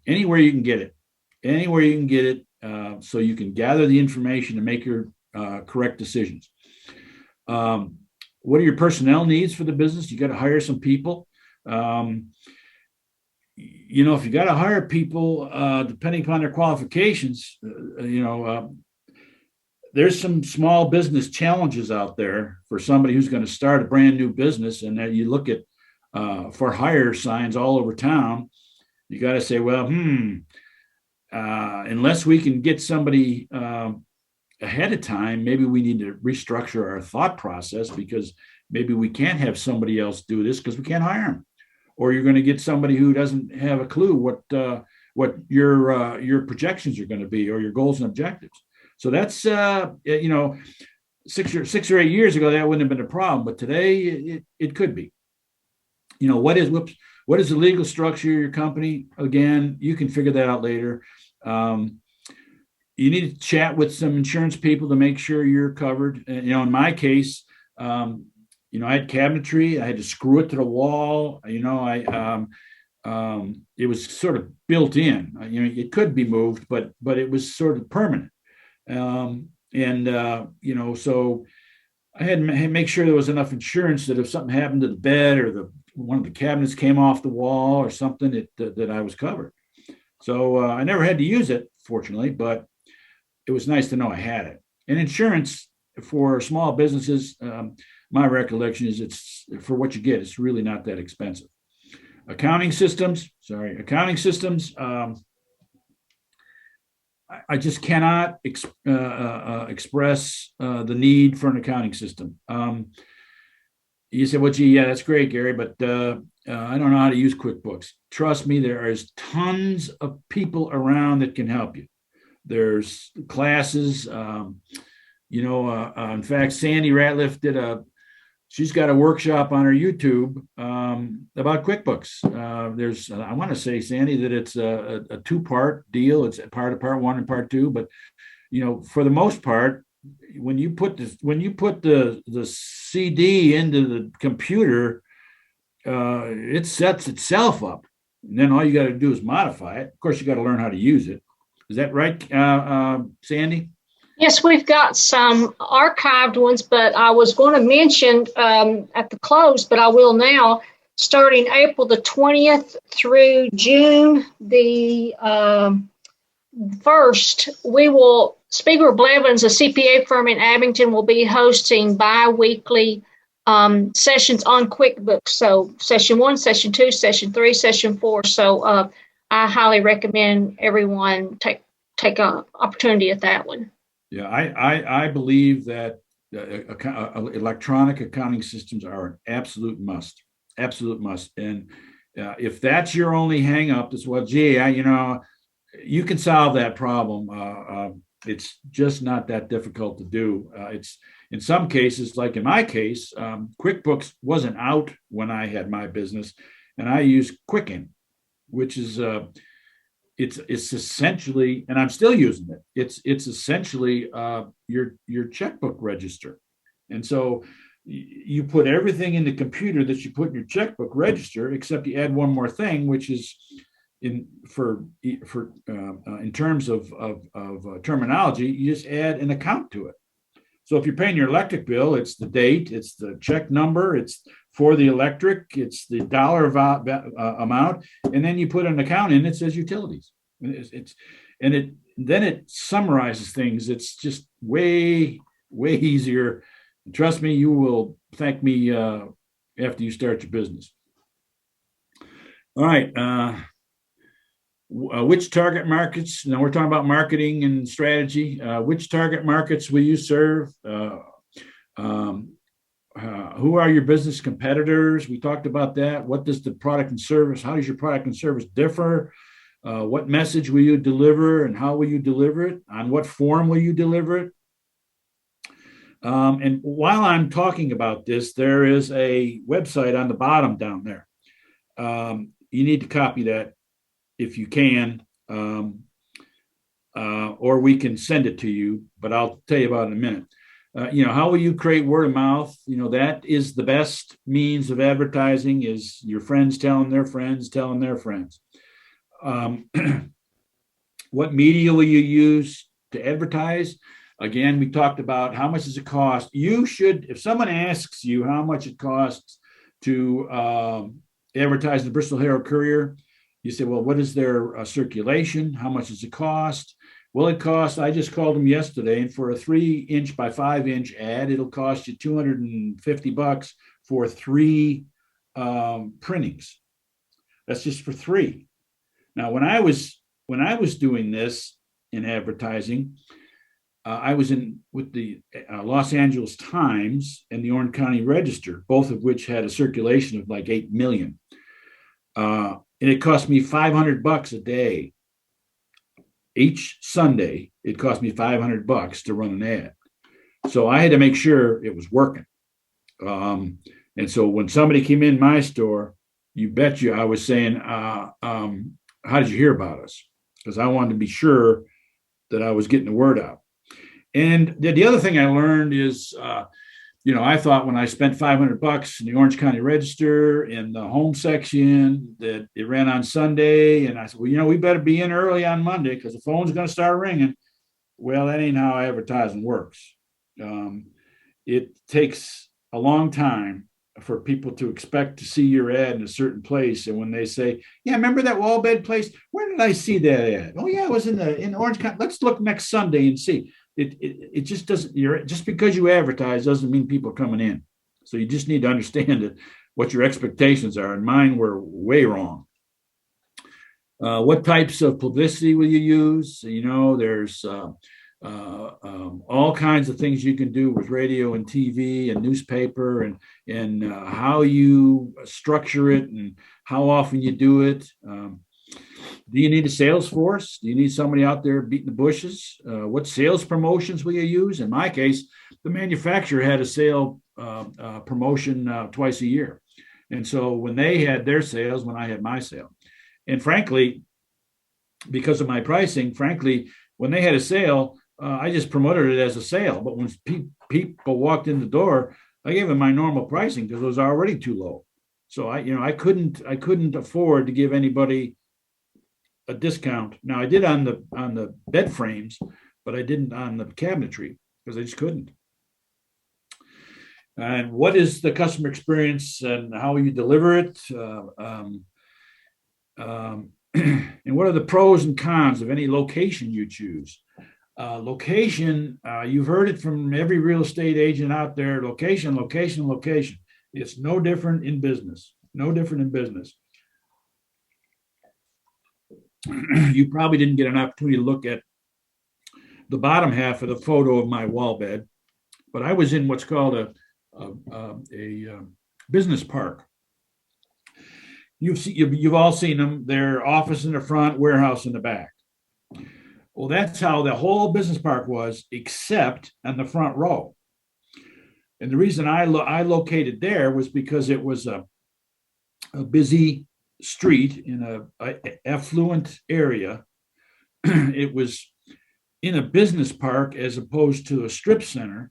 C: anywhere you can get it, so you can gather the information to make your correct decisions. What are your personnel needs for the business? You got to hire some people. If you got to hire people, depending upon their qualifications, there's some small business challenges out there for somebody who's going to start a brand new business. And that you look at for hire signs all over town. You got to say, well, unless we can get somebody ahead of time, maybe we need to restructure our thought process, because maybe we can't have somebody else do this because we can't hire them. Or you're going to get somebody who doesn't have a clue what your projections are going to be, or your goals and objectives. So that's 6 or 8 years ago, that wouldn't have been a problem, but today it could be. what is the legal structure of your company? Again, you can figure that out later. You need to chat with some insurance people to make sure you're covered. And, in my case, I had cabinetry. I had to screw it to the wall. It was sort of built in. It could be moved, but it was sort of permanent. So I had to make sure there was enough insurance that if something happened to the bed or one of the cabinets came off the wall or something, that I was covered. So I never had to use it, fortunately, but it was nice to know I had it. And insurance for small businesses, my recollection is it's for what you get. It's really not that expensive. Accounting systems. I just cannot express the need for an accounting system. You said, well, gee, yeah, that's great, Gary, but I don't know how to use QuickBooks. Trust me, there is tons of people around that can help you. There's classes. In fact, Sandy Ratliff she's got a workshop on her YouTube about QuickBooks. I want to say, Sandy, that it's a two-part deal. It's part one and part two. But for the most part, when you put the CD into the computer, it sets itself up. And then all you got to do is modify it. Of course, you got to learn how to use it. Is that right, Sandy?
A: Yes, we've got some archived ones, but I was going to mention at the close, but I will now, starting April the 20th through June the 1st, Spiegler Blevins, a CPA firm in Abington, will be hosting bi-weekly sessions on QuickBooks. So session 1, session 2, session 3, session 4. So I highly recommend everyone take an opportunity at that one.
C: Yeah, I believe that electronic accounting systems are an absolute must. And if that's your only hang up, is well, gee, you can solve that problem. It's just not that difficult to do. It's in some cases, like in my case, QuickBooks wasn't out when I had my business, and I used Quicken, which is it's essentially, and I'm still using it. It's essentially your checkbook register, and so you put everything in the computer that you put in your checkbook register, except you add one more thing, which is in terms of terminology, you just add an account to it. So if you're paying your electric bill, it's the date, it's the check number, it's for the electric, it's the dollar amount, and then you put an account in that says utilities. Then it summarizes things. It's just way easier. And trust me, you will thank me after you start your business. All right. Which target markets? Now we're talking about marketing and strategy. Which target markets will you serve? Who are your business competitors? We talked about that. What does the product and service? How does your product and service differ? What message will you deliver, and how will you deliver it? On what form will you deliver it? And while I'm talking about this, there is a website on the bottom down there. You need to copy that if you can, or we can send it to you, but I'll tell you about it in a minute. How will you create word of mouth? That is the best means of advertising, is your friends telling their friends, telling their friends. What media will you use to advertise? Again, we talked about how much does it cost. You should, if someone asks you how much it costs to advertise the Bristol Herald Courier, you say, well, what is their circulation? How much does it cost? Well, it costs, I just called them yesterday, and for a 3-inch by 5-inch ad, it'll cost you $250 for 3 printings. That's just for 3. Now, when I was doing this in advertising, I was with the Los Angeles Times and the Orange County Register, both of which had a circulation of like 8 million. And it cost me $500 a day. Each Sunday, it cost me $500 to run an ad. So I had to make sure it was working. And so when somebody came in my store, you bet you I was saying, how did you hear about us? Because I wanted to be sure that I was getting the word out. And the other thing I learned is, I thought when I spent $500 in the Orange County Register in the home section that it ran on Sunday. And I said, well, we better be in early on Monday because the phone's going to start ringing. Well, that ain't how advertising works. It takes a long time for people to expect to see your ad in a certain place. And when they say, yeah, remember that wall bed place? Where did I see that ad? Oh yeah, it was in Orange County. Let's look next Sunday and see. It just doesn't, just because you advertise doesn't mean people are coming in. So you just need to understand that what your expectations are. And mine were way wrong. What types of publicity will you use? There's all kinds of things you can do with radio and TV and newspaper, and how you structure it and how often you do it. Do you need a sales force? Do you need somebody out there beating the bushes? What sales promotions will you use? In my case, the manufacturer had a sale promotion twice a year. And so when they had their sales, when I had my sale, and frankly, because of my pricing, when they had a sale, I just promoted it as a sale. But when people walked in the door, I gave them my normal pricing because it was already too low. So I couldn't afford to give anybody a discount. Now I did on the bed frames, but I didn't on the cabinetry because I just couldn't. And what is the customer experience and how you deliver it? And what are the pros and cons of any location you choose? Location, you've heard it from every real estate agent out there. Location, location, location. It's no different in business. No different in business. You probably didn't get an opportunity to look at the bottom half of the photo of my wall bed, but I was in what's called a business park. You've all seen them. They're office in the front, warehouse in the back. Well, that's how the whole business park was, except on the front row. And the reason I located there was because it was a busy street in a affluent area. It was in a business park as opposed to a strip center.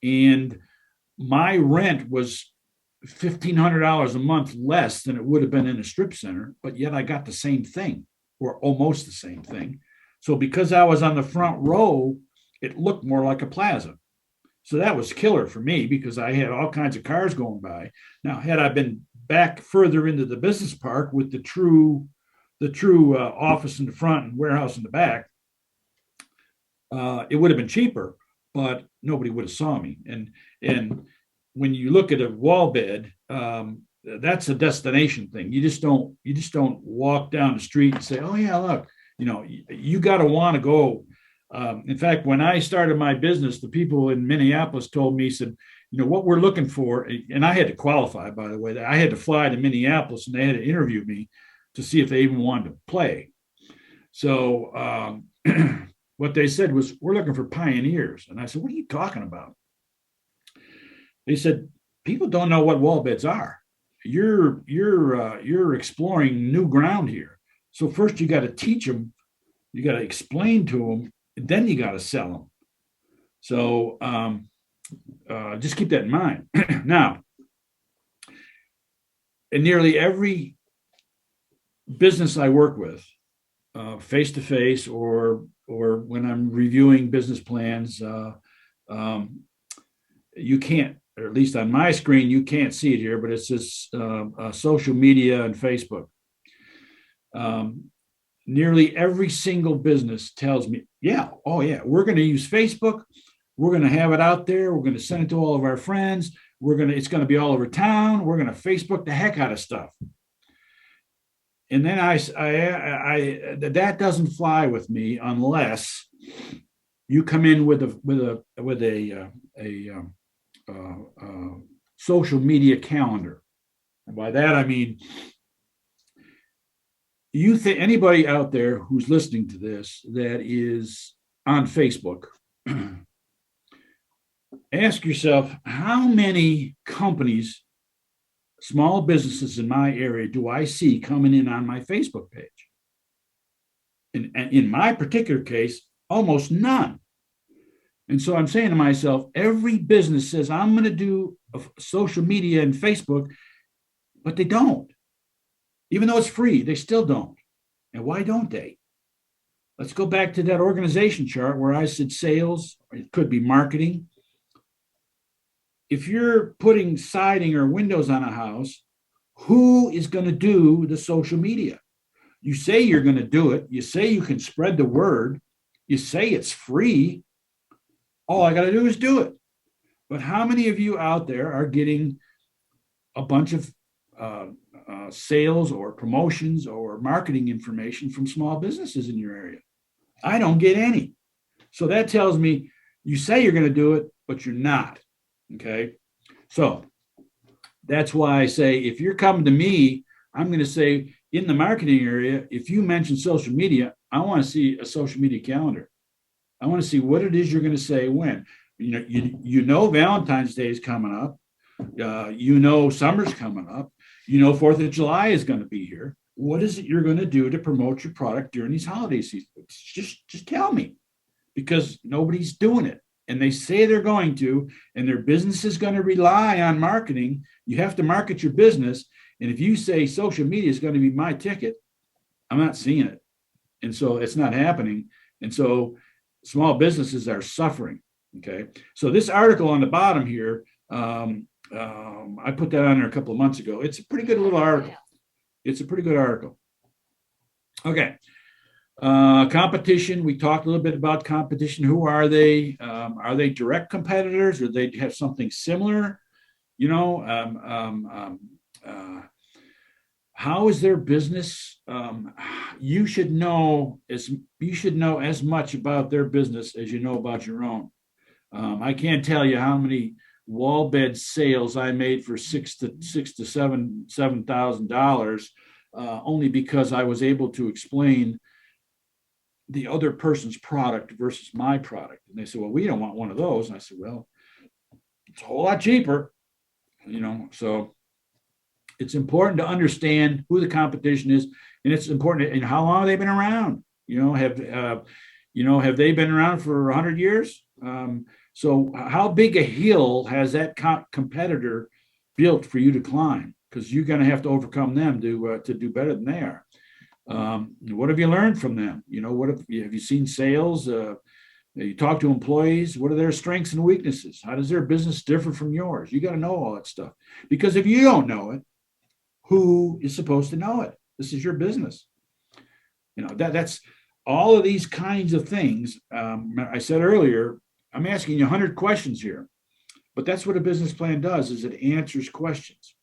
C: And my rent was $1,500 a month less than it would have been in a strip center, but yet I got the same thing, or almost the same thing. So because I was on the front row, it looked more like a plaza. So that was killer for me because I had all kinds of cars going by. Now, had I been back further into the business park with the true office in the front and warehouse in the back, it would have been cheaper, but nobody would have saw me. And when you look at a wall bed, that's a destination thing. You just don't walk down the street and say, "Oh yeah, look." You got to want to go. In fact, when I started my business, the people in Minneapolis told me, said, what we're looking for, and I had to qualify, by the way, that I had to fly to Minneapolis and they had to interview me to see if they even wanted to play. So what they said was, we're looking for pioneers. And I said, what are you talking about? They said, people don't know what wall beds are. You're exploring new ground here. So first you got to teach them, you got to explain to them, and then you got to sell them. So just keep that in mind. Now, in nearly every business I work with, face to face or when I'm reviewing business plans, you can't, or at least on my screen, you can't see it here, but it's just social media and Facebook. Nearly every single business tells me, we're going to use Facebook. We're going to have it out there. We're going to send it to all of our friends. It's going to be all over town. We're going to Facebook the heck out of stuff. And then that doesn't fly with me unless you come in with a social media calendar. And by that, I mean, you think anybody out there who's listening to this that is on Facebook, ask yourself, how many companies small businesses in my area do I see coming in on my Facebook page? And in my particular case, almost none. And so I'm saying to myself, every business says, I'm going to do social media and Facebook, but they don't. Even though it's free, they still don't. And why don't they? Let's go back to that organization chart where I said sales, or it could be marketing. If you're putting siding or windows on a house, who is going to do the social media? You say you're going to do it. You say you can spread the word. You say it's free. All I got to do is do it. But how many of you out there are getting a bunch of sales or promotions or marketing information from small businesses in your area? I don't get any. So that tells me you say you're going to do it, but you're not. Okay. So that's why I say, if you're coming to me, I'm going to say, in the marketing area, if you mention social media, I want to see a social media calendar. I want to see what it is you're going to say when. You know Valentine's Day is coming up. Summer's coming up. 4th of July is going to be here. What is it you're going to do to promote your product during these holiday seasons? Just tell me, because nobody's doing it. And they say they're going to, and their business is going to rely on marketing. You have to market your business. And if you say social media is going to be my ticket, I'm not seeing it. And so it's not happening. And so small businesses are suffering. Okay. So this article on the bottom here, I put that on there a couple of months ago. It's a pretty good little article. It's a pretty good article. Okay. Competition. We talked a little bit about competition. Who are they? Are they direct competitors, or they have something similar? How is their business? You should know as much about their business as you know about your own. I can't tell you how many wall bed sales I made for $6,000 to $7,000, only because I was able to explain the other person's product versus my product. And they said, well, we don't want one of those. And I said, well, it's a whole lot cheaper, so it's important to understand who the competition is, and it's important. And how long have they been around? Have they been around for 100 years? So how big a hill has that competitor built for you to climb? Because you're going to have to overcome them to do better than they are. What have you learned from them? Have you seen sales? You talk to employees. What are their strengths and weaknesses? How does their business differ from yours? You got to know all that stuff, because if you don't know it, who is supposed to know it? This is your business. That's all of these kinds of things. I said earlier, I'm asking you 100 questions here, but that's what a business plan does, is it answers questions.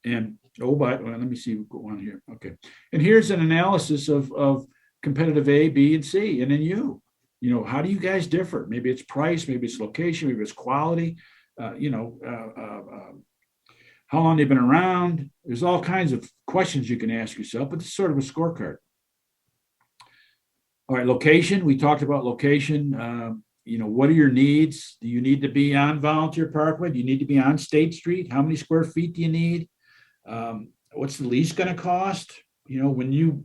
C: And let me see what's going on here. Okay. And here's an analysis of competitive A, B, and C. And then how do you guys differ? Maybe it's price, maybe it's location, maybe it's quality, how long they've been around. There's all kinds of questions you can ask yourself, but it's sort of a scorecard. All right, location. We talked about location. What are your needs? Do you need to be on Volunteer Parkway? Do you need to be on State Street? How many square feet do you need? What's the lease going to cost? When you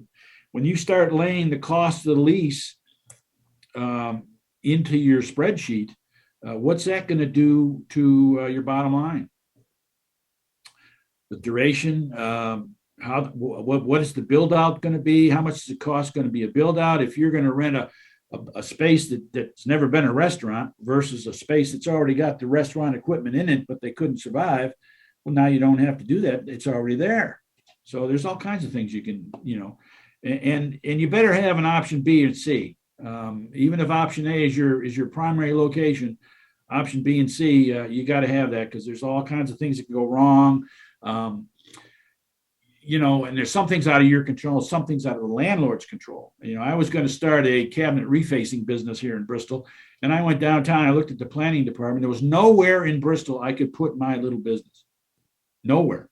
C: start laying the cost of the lease into your spreadsheet, what's that going to do to your bottom line? The duration, what is the build out going to be? How much is the cost going to be a build out? If you're going to rent a space that's never been a restaurant versus a space that's already got the restaurant equipment in it, but they couldn't survive, well, now you don't have to do that. It's already there. So there's all kinds of things you can, and you better have an option B and C. Even if option A is your primary location, option B and C, you got to have that, because there's all kinds of things that can go wrong. And there's some things out of your control, some things out of the landlord's control. I was going to start a cabinet refacing business here in Bristol, and I went downtown. I looked at the planning department. There was nowhere in Bristol I could put my little business. Nowhere.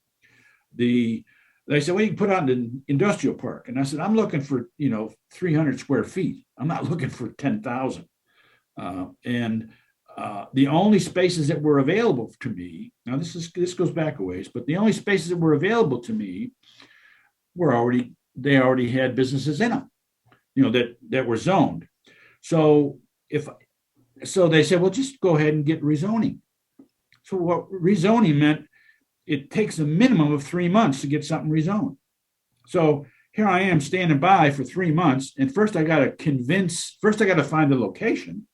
C: They said, well, you can put on an industrial park. And I said, I'm looking for, 300 square feet. I'm not looking for 10,000. the only spaces that were available to me, now this goes back a ways, but the only spaces that were available to me they already had businesses in them, that were zoned. So they said, well, just go ahead and get rezoning. So what rezoning meant, it takes a minimum of 3 months to get something rezoned. So here I am standing by for 3 months, and first I got to find the location.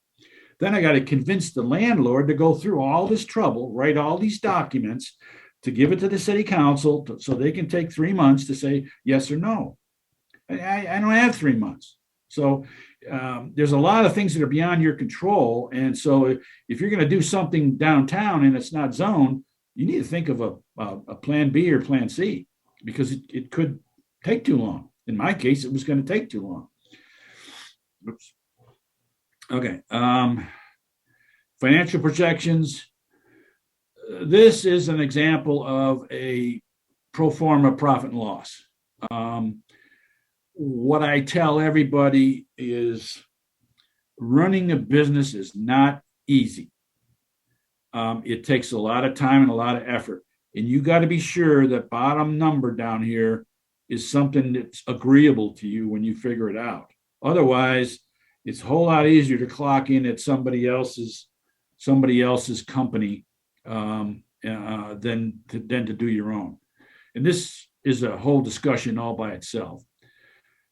C: Then I got to convince the landlord to go through all this trouble, write all these documents to give it to the city council so they can take 3 months to say yes or no. I don't have 3 months. So there's a lot of things that are beyond your control. And so if you're going to do something downtown and it's not zoned, you need to think of a plan B or plan C, because it could take too long. In my case, it was going to take too long. Oops. Okay. Financial projections. This is an example of a pro forma profit and loss. What I tell everybody is running a business is not easy. It takes a lot of time and a lot of effort. And you got to be sure that bottom number down here is something that's agreeable to you when you figure it out. Otherwise, it's a whole lot easier to clock in at somebody else's company than to do your own. And this is a whole discussion all by itself.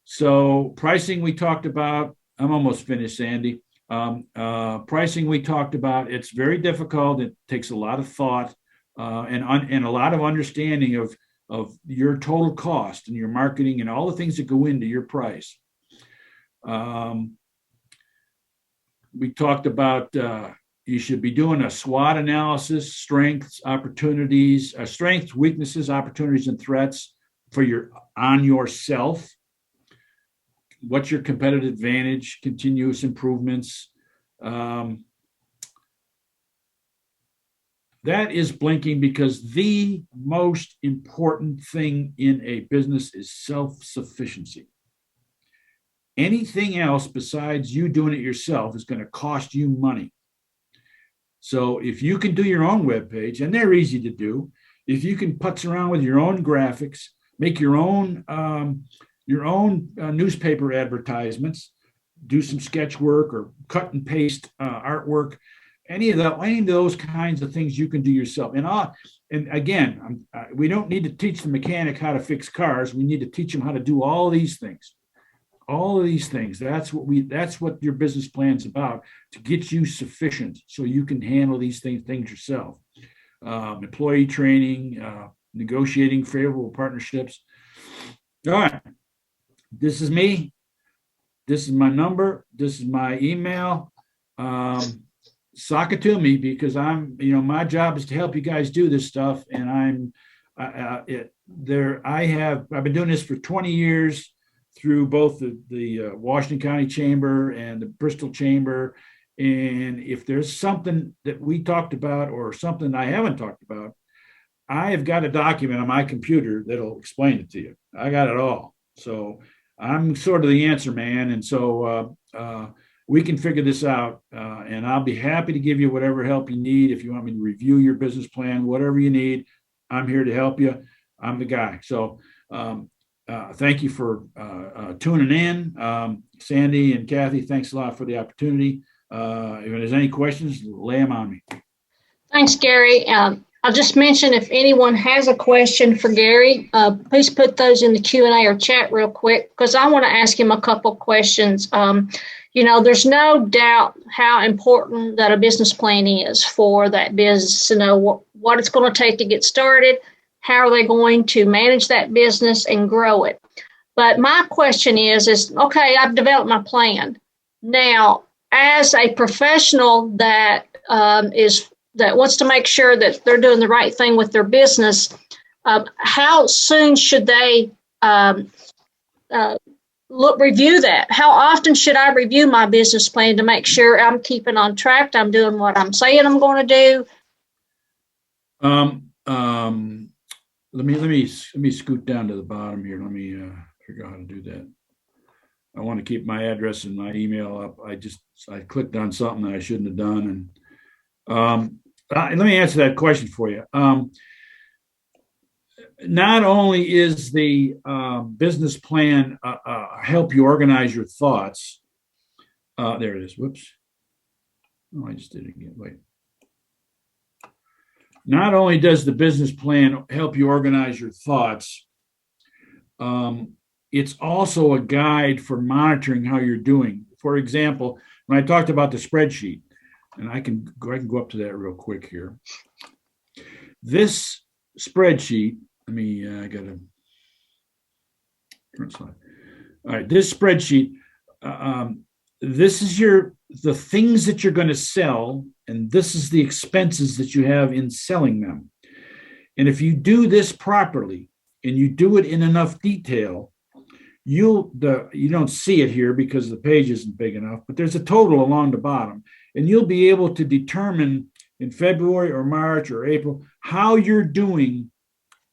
C: So pricing we talked about. I'm almost finished, Sandy. Pricing we talked about. It's very difficult. It takes a lot of thought and a lot of understanding of your total cost and your marketing and all the things that go into your price. We talked about you should be doing a SWOT analysis, strengths, opportunities, strengths, weaknesses, opportunities, and threats on yourself. What's your competitive advantage? Continuous improvements. That is blinking, because the most important thing in a business is self-sufficiency. Anything else besides you doing it yourself is going to cost you money. So if you can do your own webpage, and they're easy to do, if you can putz around with your own graphics, make your own newspaper advertisements, do some sketch work or cut and paste artwork, any of those kinds of things you can do yourself. And again, we don't need to teach the mechanic how to fix cars. We need to teach them how to do all these things. All of these things. That's what your business plan's about, to get you sufficient so you can handle these things yourself. Employee training, negotiating favorable partnerships. All right. This is me. This is my number. This is my email. Sock it to me, because my job is to help you guys do this stuff. And I've been doing this for 20 years through both the Washington County Chamber and the Bristol Chamber. And if there's something that we talked about or something I haven't talked about, I have got a document on my computer that'll explain it to you. I got it all. So I'm sort of the answer man. And so we can figure this out. And I'll be happy to give you whatever help you need. If you want me to review your business plan, whatever you need, I'm here to help you. I'm the guy. So thank you for tuning in. Sandy and Kathy, thanks a lot for the opportunity. If there's any questions, lay them on me.
A: Thanks, Gary. I'll just mention, if anyone has a question for Gary, please put those in the Q&A or chat real quick, because I want to ask him a couple questions. There's no doubt how important that a business plan is for that business to know what it's going to take to get started, how are they going to manage that business and grow it. But my question is okay, I've developed my plan. Now, as a professional that wants to make sure that they're doing the right thing with their business, how soon should they review that? How often should I review my business plan to make sure I'm keeping on track, I'm doing what I'm saying I'm going to do?
C: Let me scoot down to the bottom here. Let me figure out how to do that. I want to keep my address and my email up. I clicked on something that I shouldn't have done, Let me answer that question for you. Not only is the business plan help you organize your thoughts. There it is. Whoops. Oh, I just did it again. Wait. Not only does the business plan help you organize your thoughts, it's also a guide for monitoring how you're doing. For example, when I talked about the spreadsheet, and I can go up to that real quick here. This spreadsheet, I got to turn slide. All right, this spreadsheet, this is the things that you're going to sell, and this is the expenses that you have in selling them. And if you do this properly and you do it in enough detail, you don't see it here because the page isn't big enough, but there's a total along the bottom, and you'll be able to determine in February or March or April how you're doing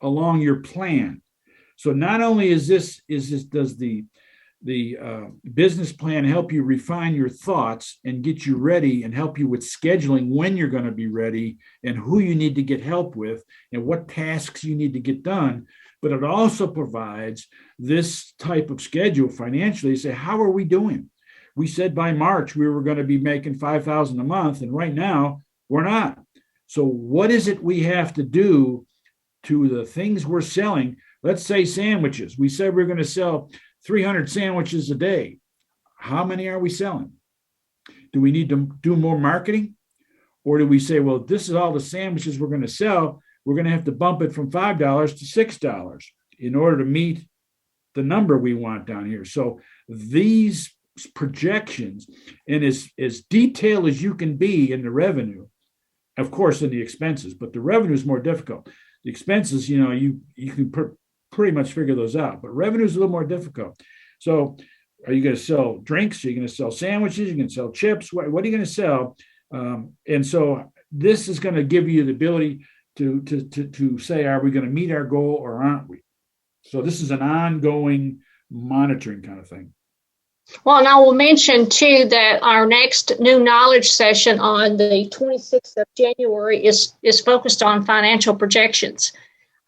C: along your plan. So not only does the business plan help you refine your thoughts and get you ready and help you with scheduling when you're going to be ready and who you need to get help with and what tasks you need to get done, but it also provides this type of schedule financially. Say, how are we doing? We said by March we were going to be making $5,000 a month, and right now we're not. So what is it we have to do to the things we're selling? Let's say sandwiches. We said we're going to sell 300 sandwiches a day. How many are we selling? Do we need to do more marketing? Or do we say, well, this is all the sandwiches we're going to sell. We're going to have to bump it from $5 to $6 in order to meet the number we want down here. So these projections, and as detailed as you can be in the revenue, of course, in the expenses, but the revenue is more difficult. The expenses, you can pretty much figure those out, but revenue is a little more difficult. So are you going to sell drinks? Are you going to sell sandwiches? You're going to sell chips? What are you going to sell? And so this is going to give you the ability to say, are we going to meet our goal or aren't we? So this is an ongoing monitoring kind of thing.
A: Well, and I will mention too that our next new knowledge session on the 26th of January is focused on financial projections.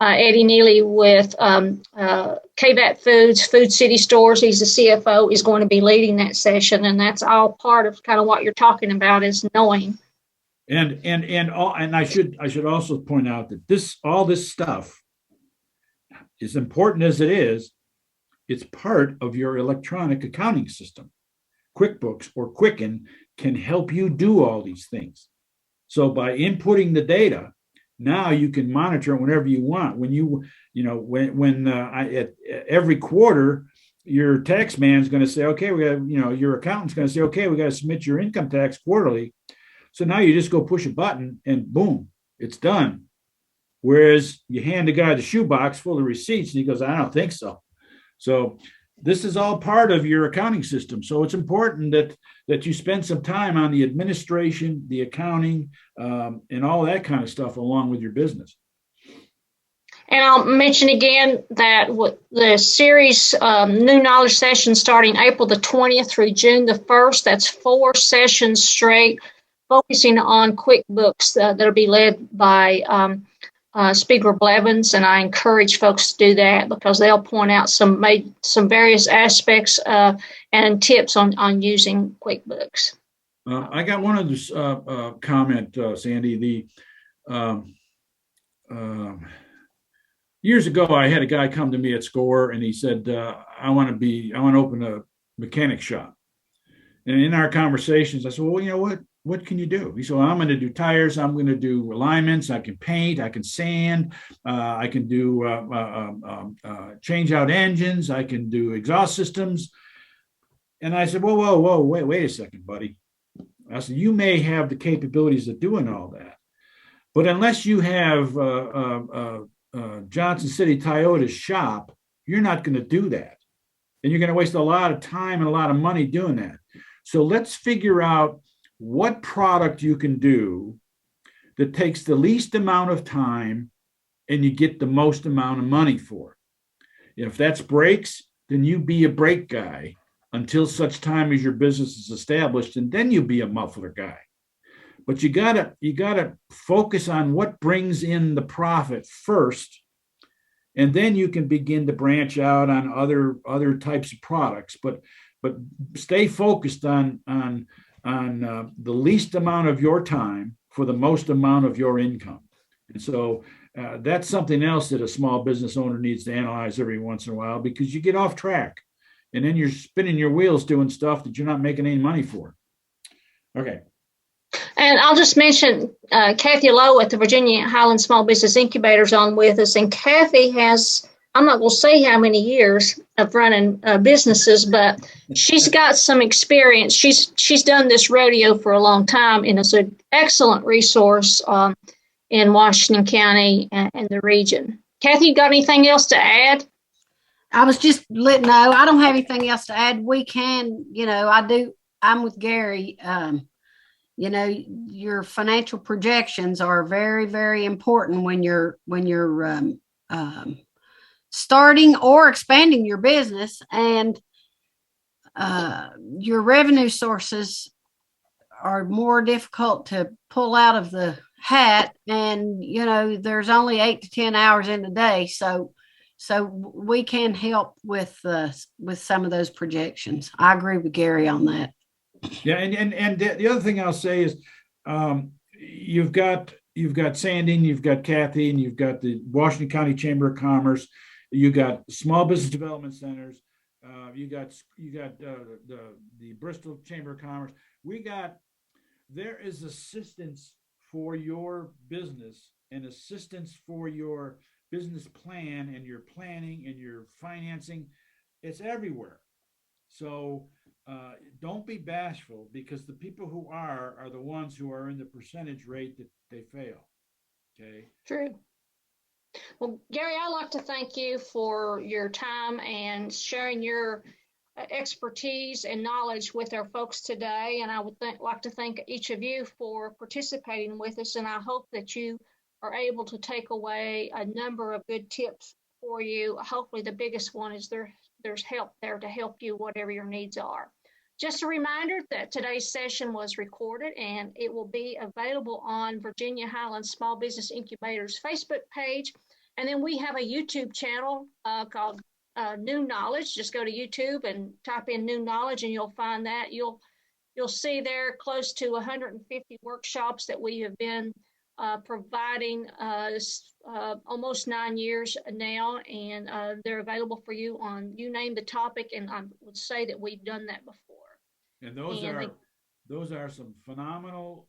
A: Eddie Neely with KVAT Foods, Food City Stores, he's the CFO, is going to be leading that session, and that's all part of kind of what you're talking about is knowing.
C: And I should also point out that all this stuff, as important as it is, it's part of your electronic accounting system. QuickBooks or Quicken can help you do all these things. So by inputting the data, now you can monitor it whenever you want. When every quarter, your tax man's going to say, okay, we got, your accountant's going to say, okay, we got to submit your income tax quarterly. So now you just go push a button and boom, it's done. Whereas you hand the guy the shoebox full of receipts and he goes, I don't think so. So this is all part of your accounting system. So it's important that you spend some time on the administration, the accounting, and all that kind of stuff along with your business.
A: And I'll mention again that the series new knowledge session starting April the 20th through June the 1st, that's 4 sessions straight, focusing on QuickBooks that'll be led by Speaker Blevins, and I encourage folks to do that because they'll point out some various aspects and tips on using QuickBooks.
C: I got one of this comment, Sandy. Years ago, I had a guy come to me at SCORE, and he said, "I want to open a mechanic shop." And in our conversations, I said, "Well, you know what can you do?" He said, well, I'm going to do tires. I'm going to do alignments. I can paint. I can sand. I can do change out engines. I can do exhaust systems. And I said, whoa, wait a second, buddy. I said, you may have the capabilities of doing all that, but unless you have Johnson City Toyota's shop, you're not going to do that. And you're going to waste a lot of time and a lot of money doing that. So let's figure out what product you can do that takes the least amount of time and you get the most amount of money for. If that's brakes, then you be a brake guy until such time as your business is established, and then you be a muffler guy. but you gotta focus on what brings in the profit first, and then you can begin to branch out on other types of products. But stay focused on the least amount of your time for the most amount of your income. And so that's something else that a small business owner needs to analyze every once in a while, because you get off track and then you're spinning your wheels doing stuff that you're not making any money for. Okay.
A: And I'll just mention Kathy Lowe at the Virginia Highland Small Business Incubators on with us. And Kathy has, I'm not going to say how many years of running businesses, but she's got some experience. She's done this rodeo for a long time, and it's an excellent resource in Washington County and the region. Kathy, you got anything else to add?
B: I was just letting know, I don't have anything else to add. We can, I'm with Gary. Your financial projections are very, very important when you're starting or expanding your business, and your revenue sources are more difficult to pull out of the hat. And there's only 8 to 10 hours in the day, so we can help with some of those projections. I agree with Gary on that.
C: Yeah, and the other thing I'll say is, you've got Sanding, you've got Kathy, and you've got the Washington County Chamber of Commerce, you got small business development centers, you got the Bristol Chamber of Commerce. There is assistance for your business and assistance for your business plan and your planning and your financing. It's everywhere. So don't be bashful, because the people who are the ones who are in the percentage rate that they fail. Okay.
A: True. Well, Gary, I'd like to thank you for your time and sharing your expertise and knowledge with our folks today. And I would like to thank each of you for participating with us. And I hope that you are able to take away a number of good tips for you. Hopefully, the biggest one is there's help there to help you, whatever your needs are. Just a reminder that today's session was recorded and it will be available on Virginia Highlands Small Business Incubators Facebook page. And then we have a YouTube channel called New Knowledge. Just go to YouTube and type in New Knowledge and you'll find that. You'll see there close to 150 workshops that we have been providing almost 9 years now, and they're available for you on, you name the topic, and I would say that we've done that before.
C: And those are some phenomenal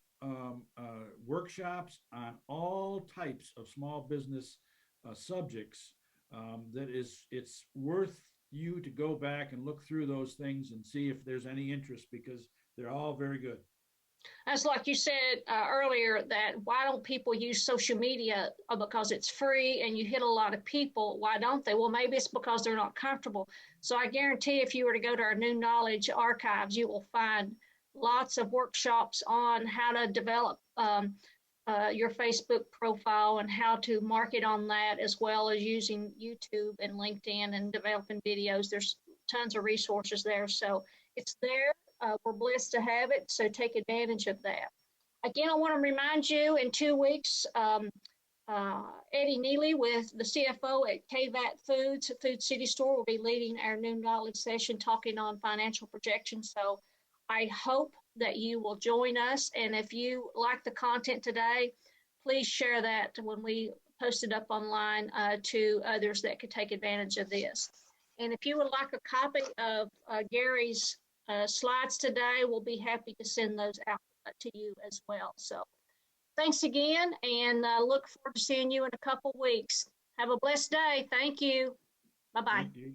C: workshops on all types of small business subjects. It's worth you to go back and look through those things and see if there's any interest, because they're all very good.
A: That's like you said earlier, that why don't people use social media? Because it's free and you hit a lot of people. Why don't they? Well, maybe it's because they're not comfortable. So I guarantee if you were to go to our New Knowledge archives, you will find lots of workshops on how to develop your Facebook profile and how to market on that, as well as using YouTube and LinkedIn and developing videos. There's tons of resources there. So it's there. We're blessed to have it, so take advantage of that. Again, I want to remind you, in 2 weeks, Eddie Neely, with the CFO at KVAT Foods, Food City Store, will be leading our New Knowledge session talking on financial projections. So I hope that you will join us. And if you like the content today, please share that when we post it up online to others that could take advantage of this. And if you would like a copy of Gary's slides today, we'll be happy to send those out to you as well. So thanks again, and look forward to seeing you in a couple weeks. Have a blessed day. Thank you. Bye-bye.
C: Thank you.